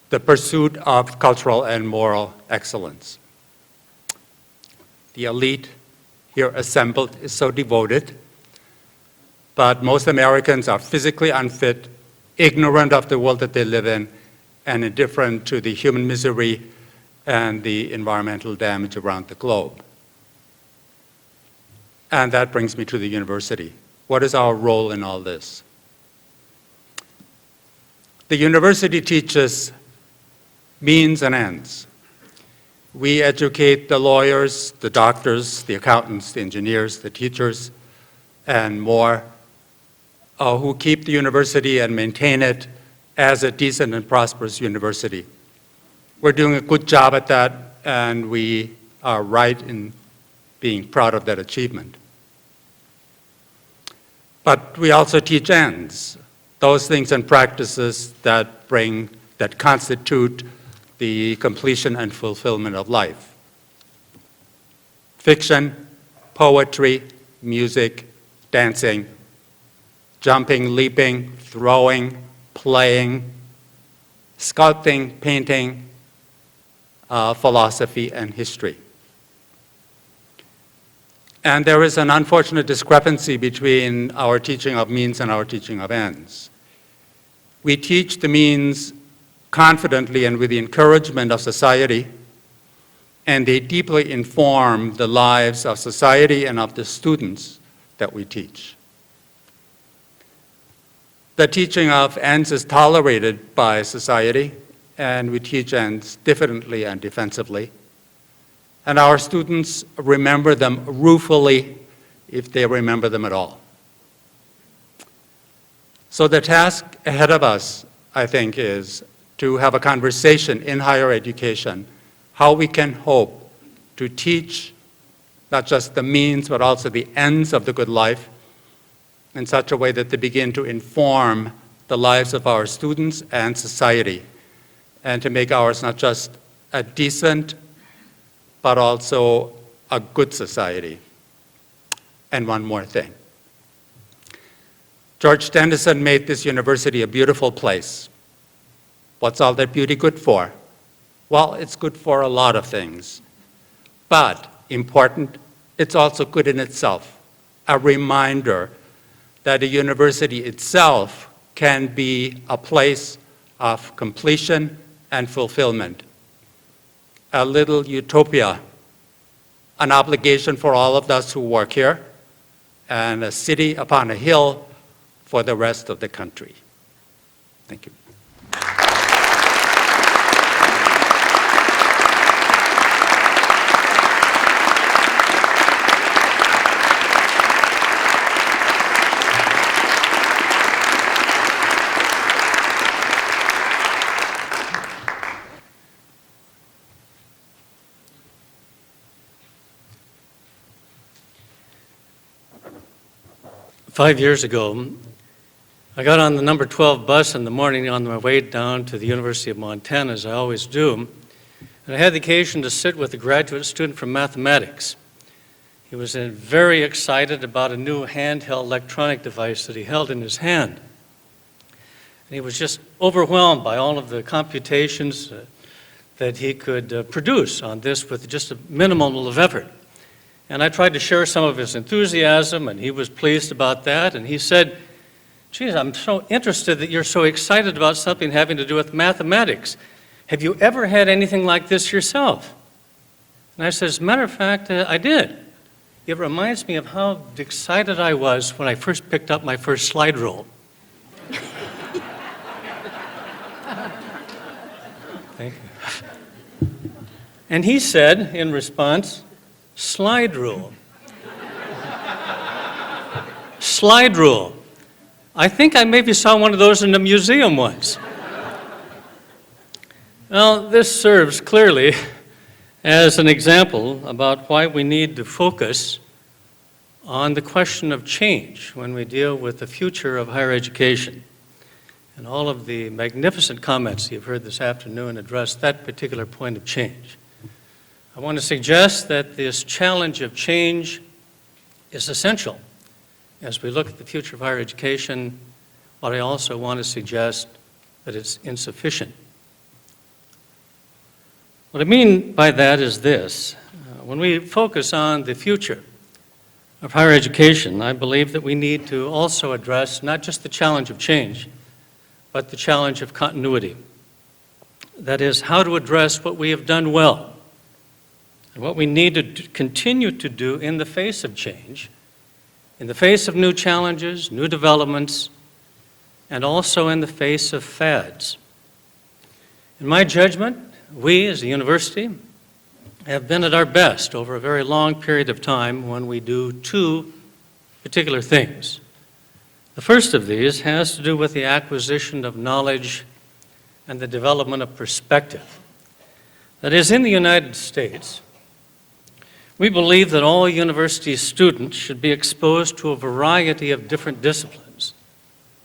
the pursuit of cultural and moral excellence. The elite here assembled is so devoted, but most Americans are physically unfit, ignorant of the world that they live in, and indifferent to the human misery and the environmental damage around the globe. And that brings me to the university. What is our role in all this? The university teaches means and ends. We educate the lawyers, the doctors, the accountants, the engineers, the teachers, and more, who keep the university and maintain it as a decent and prosperous university. We're doing a good job at that, and we are right in being proud of that achievement. But we also teach ends, those things and practices that constitute the completion and fulfillment of life. Fiction, poetry, music, dancing, jumping, leaping, throwing, playing, sculpting, painting, philosophy, and history. And there is an unfortunate discrepancy between our teaching of means and our teaching of ends. We teach the means confidently and with the encouragement of society, and they deeply inform the lives of society and of the students that we teach. The teaching of ends is tolerated by society, and we teach ends diffidently and defensively. And our students remember them ruefully, if they remember them at all. So the task ahead of us, I think, is to have a conversation in higher education, how we can hope to teach not just the means, but also the ends of the good life in such a way that they begin to inform the lives of our students and society, and to make ours not just a decent, but also a good society. And one more thing. George Dennison made this university a beautiful place. What's all that beauty good for? Well, it's good for a lot of things. But, important, it's also good in itself. A reminder that a university itself can be a place of completion and fulfillment. A little utopia, an obligation for all of us who work here, and a city upon a hill for the rest of the country. Thank you. Five years ago, I got on the number 12 bus in the morning on my way down to the University of Montana, as I always do, and I had the occasion to sit with a graduate student from mathematics. He was very excited about a new handheld electronic device that he held in his hand. And he was just overwhelmed by all of the computations that he could produce on this with just a minimal of effort. And I tried to share some of his enthusiasm, and he was pleased about that. And he said, geez, I'm so interested that you're so excited about something having to do with mathematics. Have you ever had anything like this yourself? And I said, as a matter of fact, I did. It reminds me of how excited I was when I first picked up my first slide rule. Thank you. And he said, in response, slide rule. Slide rule. I think I maybe saw one of those in a museum once. Well, this serves clearly as an example about why we need to focus on the question of change when we deal with the future of higher education. And all of the magnificent comments you've heard this afternoon address that particular point of change. I want to suggest that this challenge of change is essential as we look at the future of higher education, but I also want to suggest that it's insufficient. What I mean by that is this. When we focus on the future of higher education, I believe that we need to also address not just the challenge of change, but the challenge of continuity. That is, how to address what we have done well and what we need to continue to do in the face of change, in the face of new challenges, new developments, and also in the face of fads. In my judgment, we as a university have been at our best over a very long period of time when we do two particular things. The first of these has to do with the acquisition of knowledge and the development of perspective. That is, in the United States, we believe that all university students should be exposed to a variety of different disciplines.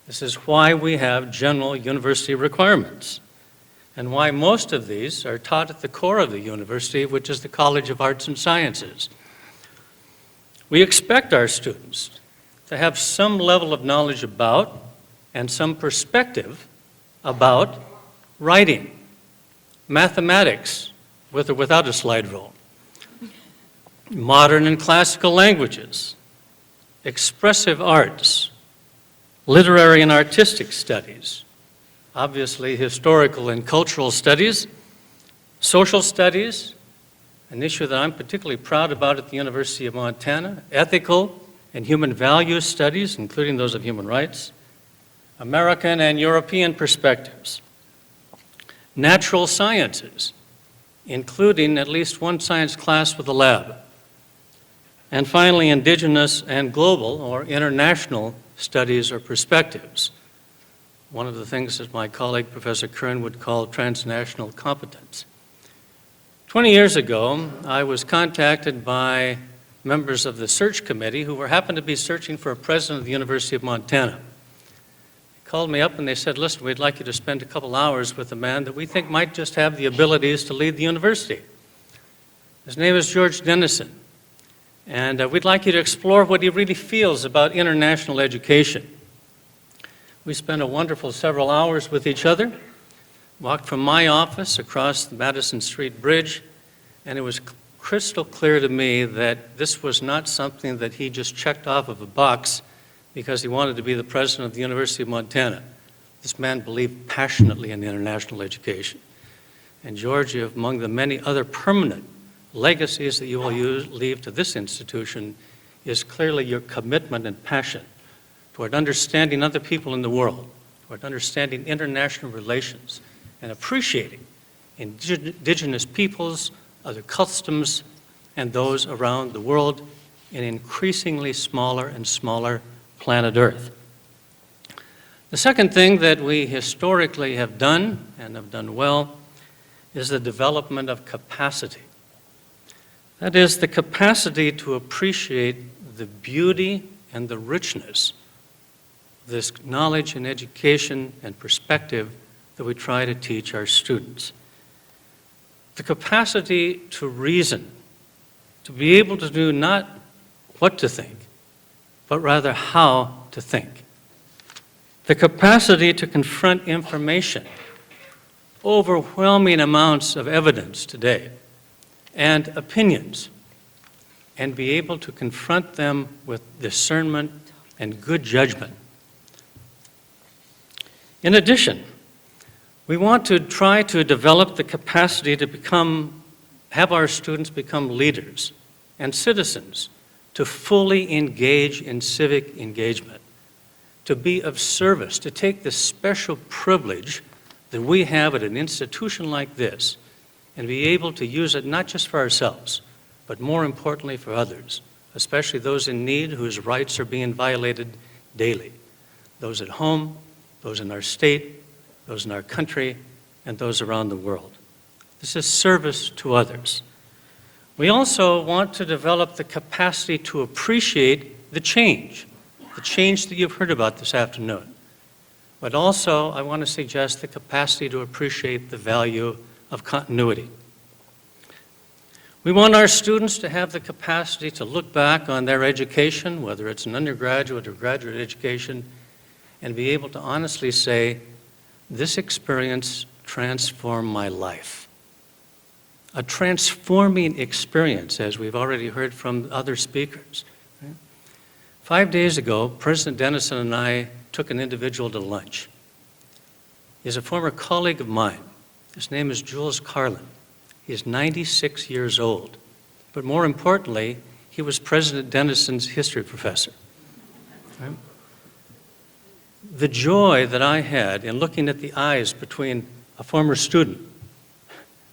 This is why we have general university requirements, and why most of these are taught at the core of the university, which is the College of Arts and Sciences. We expect our students to have some level of knowledge about and some perspective about writing, mathematics, with or without a slide rule, modern and classical languages, expressive arts, literary and artistic studies, obviously historical and cultural studies, social studies, an issue that I'm particularly proud about at the University of Montana, ethical and human values studies, including those of human rights, American and European perspectives, natural sciences, including at least one science class with a lab, and finally, indigenous and global or international studies or perspectives. One of the things that my colleague, Professor Kern, would call transnational competence. 20 years ago, I was contacted by members of the search committee who happened to be searching for a president of the University of Montana. They called me up and they said, listen, we'd like you to spend a couple hours with a man that we think might just have the abilities to lead the university. His name is George Dennison. And we'd like you to explore what he really feels about international education. We spent a wonderful several hours with each other, walked from my office across the Madison Street Bridge, and it was crystal clear to me that this was not something that he just checked off of a box because he wanted to be the president of the University of Montana. This man believed passionately in international education. And George, among the many other permanent legacies that you will leave to this institution, is clearly your commitment and passion toward understanding other people in the world, toward understanding international relations, and appreciating indigenous peoples, other customs, and those around the world in increasingly smaller and smaller planet Earth. The second thing that we historically have done, and have done well, is the development of capacity. That is, the capacity to appreciate the beauty and the richness of this knowledge and education and perspective that we try to teach our students. The capacity to reason, to be able to do not what to think, but rather how to think. The capacity to confront information, overwhelming amounts of evidence today, and opinions, and be able to confront them with discernment and good judgment. In addition, we want to try to develop the capacity to have our students become leaders and citizens to fully engage in civic engagement, to be of service, to take the special privilege that we have at an institution like this and be able to use it not just for ourselves, but more importantly for others, especially those in need whose rights are being violated daily, those at home, those in our state, those in our country, and those around the world. This is service to others. We also want to develop the capacity to appreciate the change that you've heard about this afternoon. But also, I want to suggest the capacity to appreciate the value of continuity. We want our students to have the capacity to look back on their education, whether it's an undergraduate or graduate education, and be able to honestly say, this experience transformed my life. A transforming experience, as we've already heard from other speakers. 5 days ago, President Dennison and I took an individual to lunch. He's a former colleague of mine. His name is Jules Carlin. He is 96 years old. But more importantly, he was President Dennison's history professor. Right? The joy that I had in looking at the eyes between a former student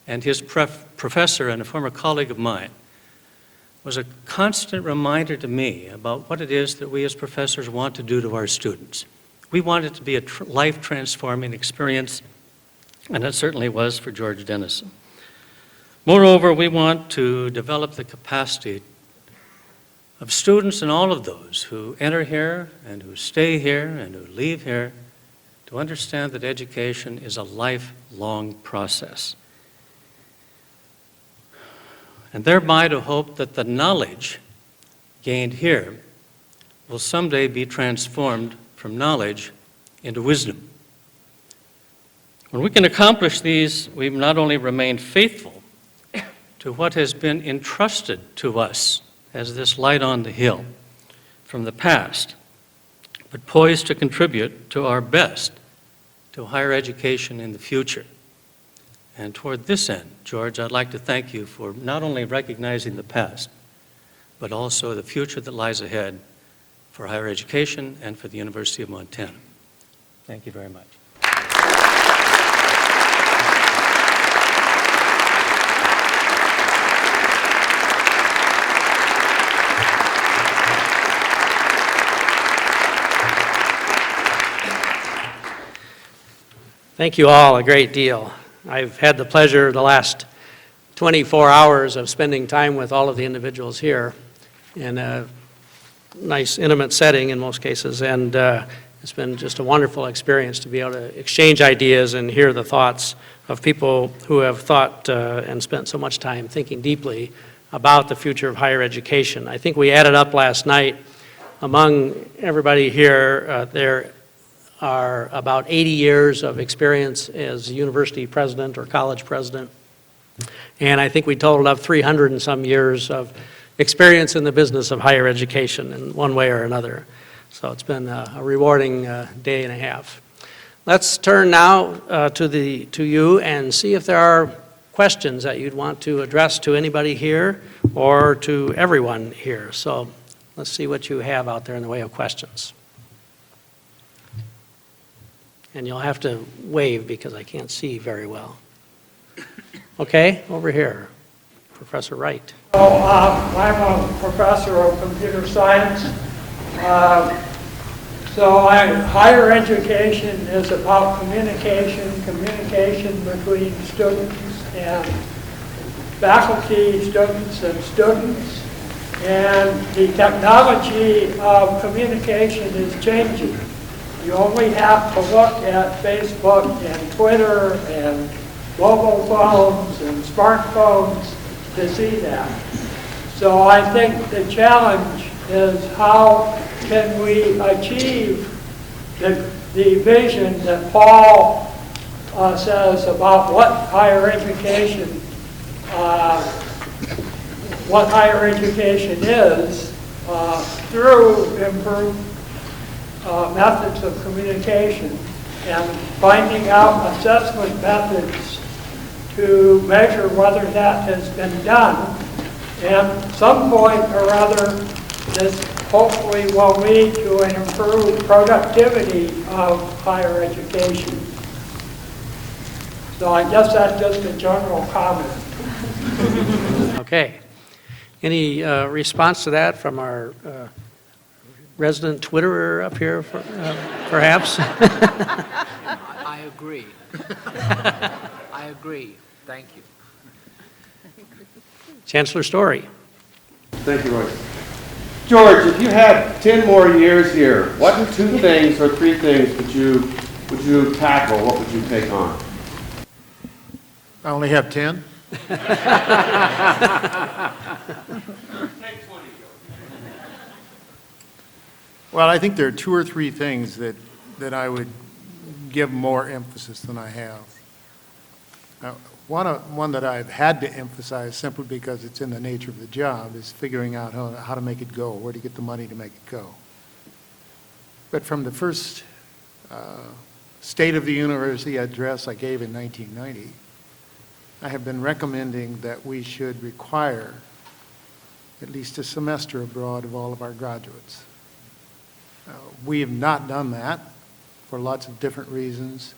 and his professor and a former colleague of mine was a constant reminder to me about what it is that we as professors want to do to our students. We want it to be a life-transforming experience, and it certainly was for George Dennison. Moreover, we want to develop the capacity of students and all of those who enter here and who stay here and who leave here to understand that education is a lifelong process. And thereby to hope that the knowledge gained here will someday be transformed from knowledge into wisdom. When we can accomplish these, we not only remain faithful to what has been entrusted to us as this light on the hill from the past, but poised to contribute to our best to higher education in the future. And toward this end, George, I'd like to thank you for not only recognizing the past, but also the future that lies ahead for higher education and for the University of Montana. Thank you very much. Thank you all a great deal. I've had the pleasure the last 24 hours of spending time with all of the individuals here in a nice, intimate setting in most cases, and it's been just a wonderful experience to be able to exchange ideas and hear the thoughts of people who have thought and spent so much time thinking deeply about the future of higher education. I think we added up last night, among everybody here, there are about 80 years of experience as university president or college president. And I think we totaled up 300 and some years of experience in the business of higher education in one way or another. So it's been a rewarding day and a half. Let's turn now to you and see if there are questions that you'd want to address to anybody here or to everyone here. So let's see what you have out there in the way of questions. And you'll have to wave because I can't see very well. Okay, over here, Professor Wright. I'm a professor of computer science. Higher education is about communication between students and faculty, students and students. And the technology of communication is changing. You only have to look at Facebook and Twitter and mobile phones and smartphones to see that. So I think the challenge is how can we achieve the vision that Paul says about what higher education is through improved methods of communication and finding out assessment methods to measure whether that has been done. And at some point or other, this hopefully will lead to an improved productivity of higher education. So I guess that's just a general comment. Okay. Any response to that from our resident Twitterer up here, perhaps? I agree. I agree. Thank you. Chancellor Story. Thank you, Royce. George, if you had 10 more years here, what 2 things or 3 things would you tackle? What would you take on? I only have 10. Well, I think there are 2 or 3 things that I would give more emphasis than I have. One that I've had to emphasize simply because it's in the nature of the job is figuring out how to make it go, where to get the money to make it go. But from the first State of the University address I gave in 1990, I have been recommending that we should require at least a semester abroad of all of our graduates. We have not done that for lots of different reasons.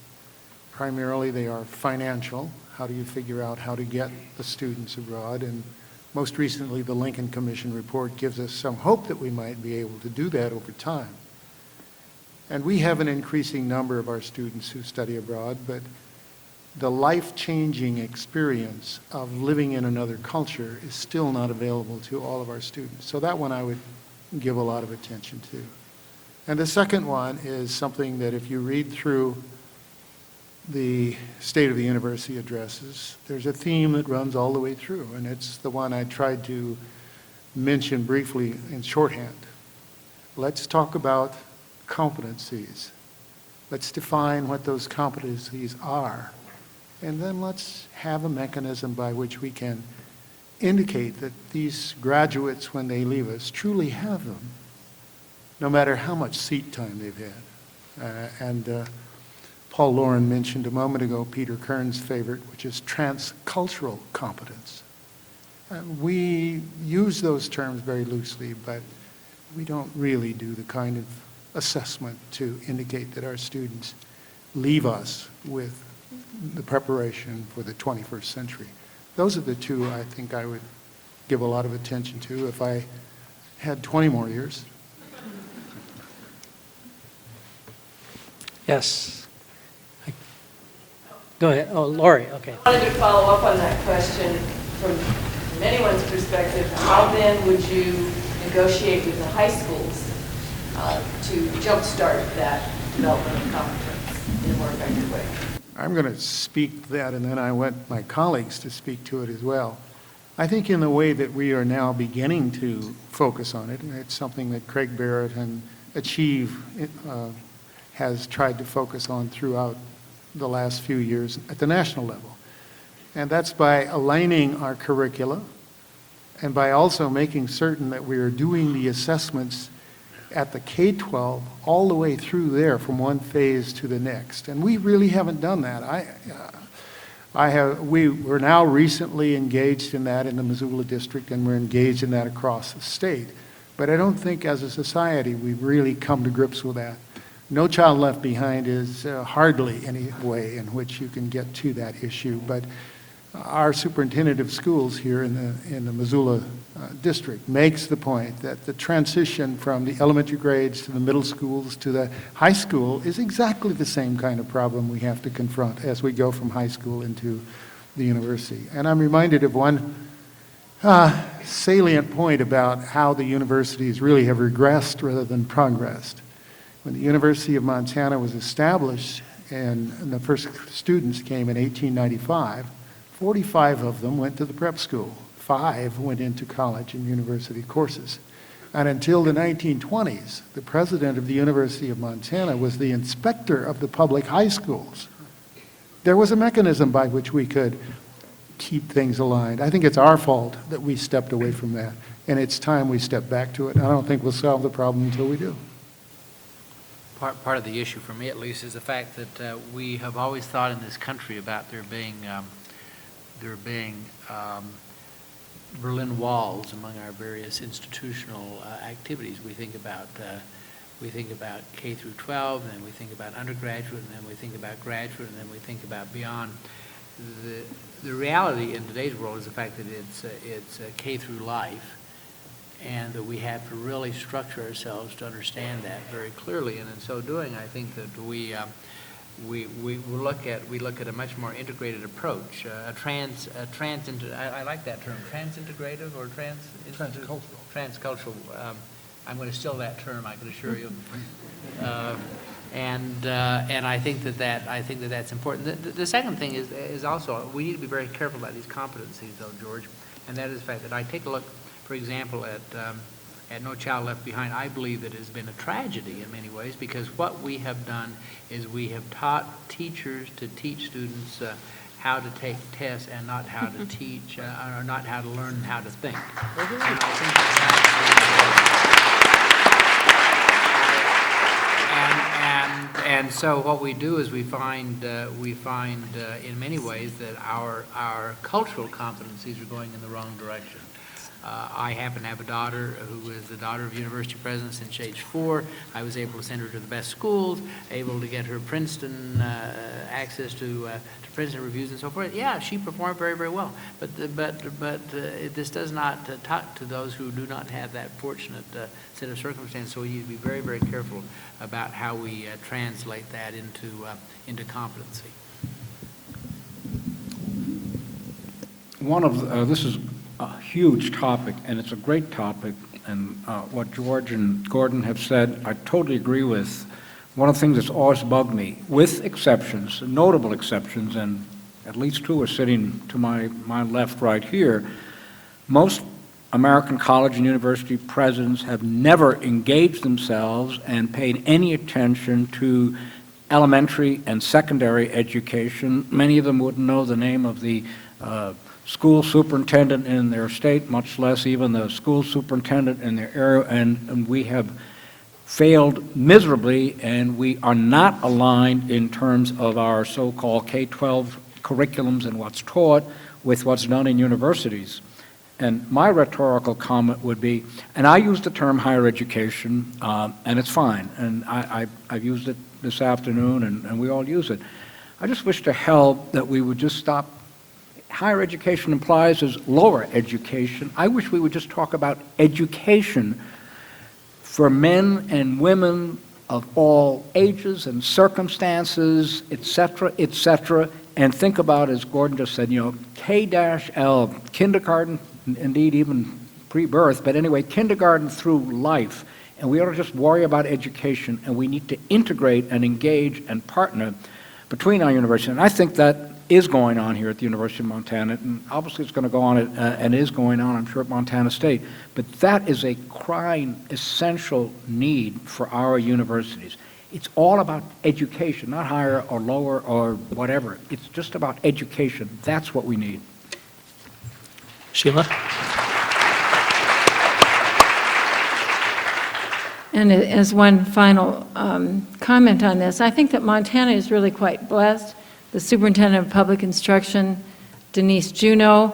Primarily, they are financial. How do you figure out how to get the students abroad? And most recently, the Lincoln Commission report gives us some hope that we might be able to do that over time. And we have an increasing number of our students who study abroad, but the life-changing experience of living in another culture is still not available to all of our students. So that one I would give a lot of attention to. And the second one is something that if you read through the State of the University addresses, there's a theme that runs all the way through, and it's the one I tried to mention briefly in shorthand. Let's talk about competencies. Let's define what those competencies are, and then let's have a mechanism by which we can indicate that these graduates, when they leave us, truly have them, no matter how much seat time they've had. Paul Lauren mentioned a moment ago Peter Kern's favorite, which is transcultural competence. We use those terms very loosely, but we don't really do the kind of assessment to indicate that our students leave us with the preparation for the 21st century. Those are the 2 I think I would give a lot of attention to if I had 20 more years. Yes. Go ahead. Oh, Lori, okay. I wanted to follow up on that question from anyone's perspective. How then would you negotiate with the high schools to jumpstart that development of competence in a more effective way? I'm going to speak to that, and then I want my colleagues to speak to it as well. I think in the way that we are now beginning to focus on it, and it's something that Craig Barrett and Achieve has tried to focus on throughout the last few years at the national level. And that's by aligning our curricula and by also making certain that we are doing the assessments at the K-12 all the way through there from one phase to the next. And we really haven't done that. We're now recently engaged in that in the Missoula district, and we're engaged in that across the state. But I don't think as a society we've really come to grips with that. No Child Left Behind is hardly any way in which you can get to that issue, but our superintendent of schools here in the Missoula district makes the point that the transition from the elementary grades to the middle schools to the high school is exactly the same kind of problem we have to confront as we go from high school into the university. And I'm reminded of one salient point about how the universities really have regressed rather than progressed. When the University of Montana was established and the first students came in 1895, 45 of them went to the prep school. 5 went into college and university courses. And until the 1920s, the president of the University of Montana was the inspector of the public high schools. There was a mechanism by which we could keep things aligned. I think it's our fault that we stepped away from that, and it's time we step back to it. I don't think we'll solve the problem until we do. Part of the issue, for me at least, is the fact that we have always thought in this country about there being Berlin walls among our various institutional activities. We think about K through 12, and then we think about undergraduate, and then we think about graduate, and then we think about beyond. The reality in today's world is the fact that it's K through life, and that we have to really structure ourselves to understand that very clearly. And in so doing, I think that we look at a much more integrated approach, I like that term, transintegrative or transcultural. I'm going to steal that term, I can assure you. And I think that's important. The second thing is also, we need to be very careful about these competencies, though, George, and that is the fact that I take a look, for example, at No Child Left Behind. I believe that it has been a tragedy in many ways, because what we have done is we have taught teachers to teach students how to take tests and not how to teach, or not how to learn how to think. And I think and so what we do is we find in many ways that our cultural competencies are going in the wrong direction. I happen to have a daughter who is the daughter of university presidents since age 4. I was able to send her to the best schools, able to get her Princeton access to Princeton reviews and so forth. Yeah, she performed very, very well. But this does not talk to those who do not have that fortunate set of circumstances. So we need to be very, very careful about how we translate that into competency. This is a huge topic, and it's a great topic, and what George and Gordon have said, I totally agree with. One of the things that's always bugged me, with exceptions, notable exceptions, and at least 2 are sitting to my left right here, most American college and university presidents have never engaged themselves and paid any attention to elementary and secondary education. Many of them wouldn't know the name of the school superintendent in their state, much less even the school superintendent in their area, and we have failed miserably, and we are not aligned in terms of our so-called K-12 curriculums and what's taught with what's done in universities. And my rhetorical comment would be, and I use the term higher education, and it's fine, and I've used it this afternoon, and we all use it. I just wish to hell that we would just stop. Higher education implies as lower education. I wish we would just talk about education for men and women of all ages and circumstances, et cetera, and think about, as Gordon just said, K-L, kindergarten, indeed even pre-birth, but anyway, kindergarten through life. And we ought to just worry about education, and we need to integrate and engage and partner between our universities. And I think that is going on here at the University of Montana, and obviously it's going to go on and is going on, I'm sure, at Montana State. But that is a crying, essential need for our universities. It's all about education, not higher or lower or whatever. It's just about education. That's what we need. Sheila? And as one final comment on this, I think that Montana is really quite blessed. The Superintendent of Public Instruction, Denise Juneau,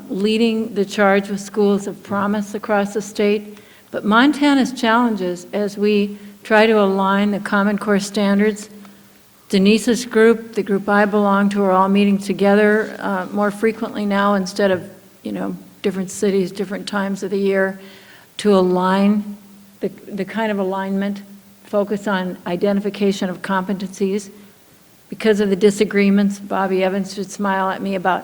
leading the charge with schools of promise across the state. But Montana's challenges as we try to align the Common Core standards, Denise's group, the group I belong to, are all meeting together more frequently now instead of, different cities, different times of the year, to align the kind of alignment, focus on identification of competencies. Because of the disagreements, Bobby Evans should smile at me about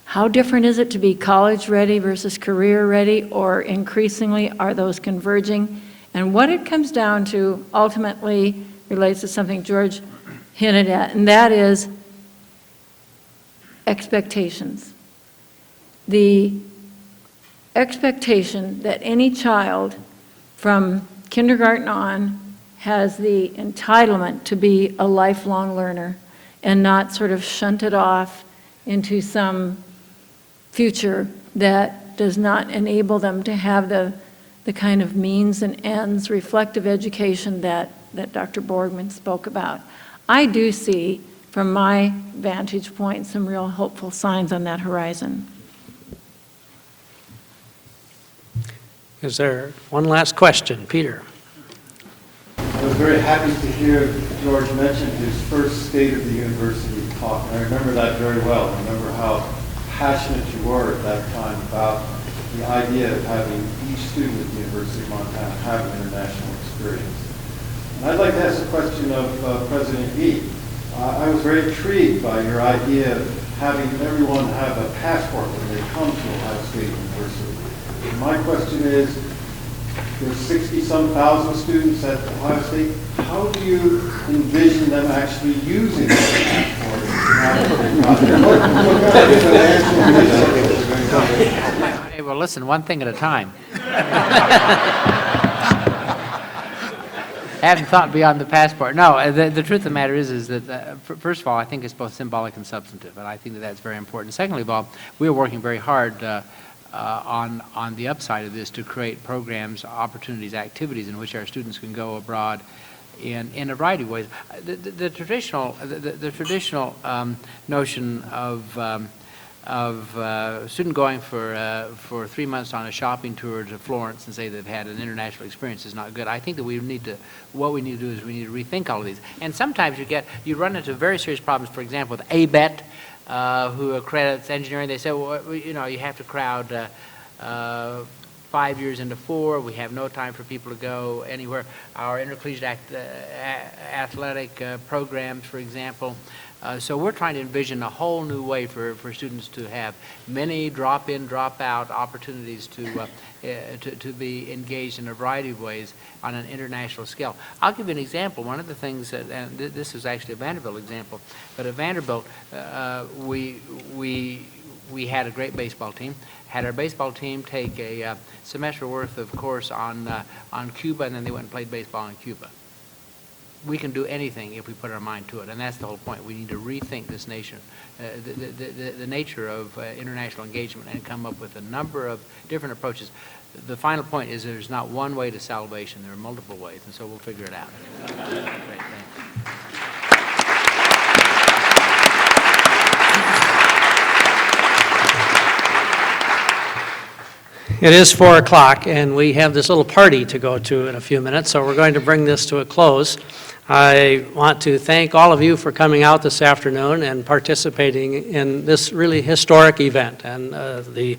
how different is it to be college-ready versus career-ready, or increasingly are those converging? And what it comes down to ultimately relates to something George hinted at, and that is expectations. The expectation that any child from kindergarten on has the entitlement to be a lifelong learner and not sort of shunted off into some future that does not enable them to have the kind of means and ends, reflective education that Dr. Borgman spoke about. I do see, from my vantage point, some real hopeful signs on that horizon. Is there one last question? Peter? I was very happy to hear George mention his first State of the University talk. And I remember that very well. I remember how passionate you were at that time about the idea of having each student at the University of Montana have an international experience. And I'd like to ask a question of President Yi. I was very intrigued by your idea of having everyone have a passport when they come to Ohio State University. And my question is, there's 60-some thousand students at Ohio State. How do you envision them actually using the passport? Hey, well, listen, one thing at a time. I haven't thought beyond the passport. No, the truth of the matter is that, first of all, I think it's both symbolic and substantive, and I think that that's very important. Secondly of all, we are working very hard on the upside of this to create programs, opportunities, activities in which our students can go abroad in a variety of ways. The traditional notion of a student going for 3 months on a shopping tour to Florence and say they've had an international experience is not good. I think that what we need to do is we need to rethink all of these. And sometimes you run into very serious problems, for example, with ABET, who accredits engineering. They say, well, you know, you have to crowd 5 years into 4. We have no time for people to go anywhere. Our intercollegiate athletic programs, for example. So we're trying to envision a whole new way for students to have many drop-in, drop-out opportunities to be engaged in a variety of ways on an international scale. I'll give you an example. One of the things, and this is actually a Vanderbilt example, but at Vanderbilt, we had a great baseball team. Had our baseball team take a semester worth of course on Cuba, and then they went and played baseball in Cuba. We can do anything if we put our mind to it, and that's the whole point. We need to rethink this nation, the nature of international engagement, and come up with a number of different approaches. The final point is there's not one way to salvation. There are multiple ways, and so we'll figure it out. Great, thanks. It is 4 o'clock, and we have this little party to go to in a few minutes, so we're going to bring this to a close. I want to thank all of you for coming out this afternoon and participating in this really historic event, and the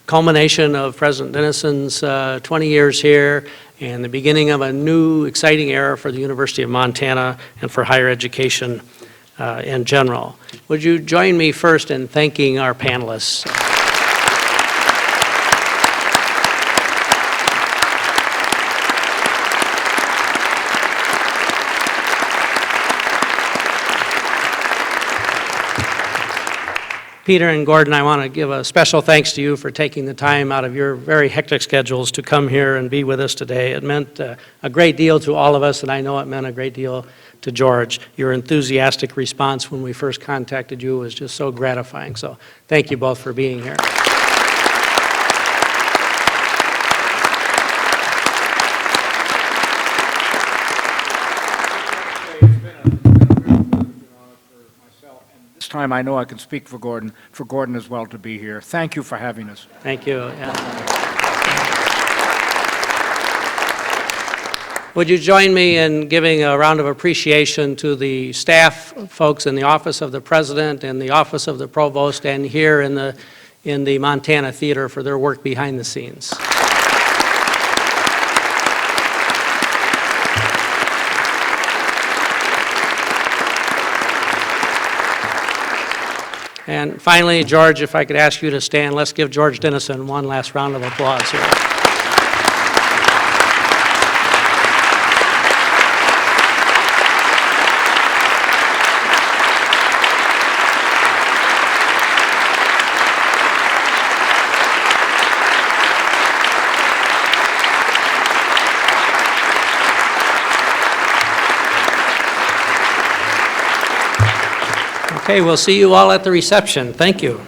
culmination of President Dennison's 20 years here and the beginning of a new exciting era for the University of Montana and for higher education in general. Would you join me first in thanking our panelists? Peter and Gordon, I want to give a special thanks to you for taking the time out of your very hectic schedules to come here and be with us today. It meant a great deal to all of us, and I know it meant a great deal to George. Your enthusiastic response when we first contacted you was just so gratifying. So thank you both for being here. This time I know I can speak for Gordon as well to be here. Thank you for having us. Thank you. Yeah. Would you join me in giving a round of appreciation to the staff folks in the Office of the President and the Office of the Provost and here in the Montana Theater for their work behind the scenes. And finally, George, if I could ask you to stand, let's give George Dennison one last round of applause here. Okay, we'll see you all at the reception. Thank you.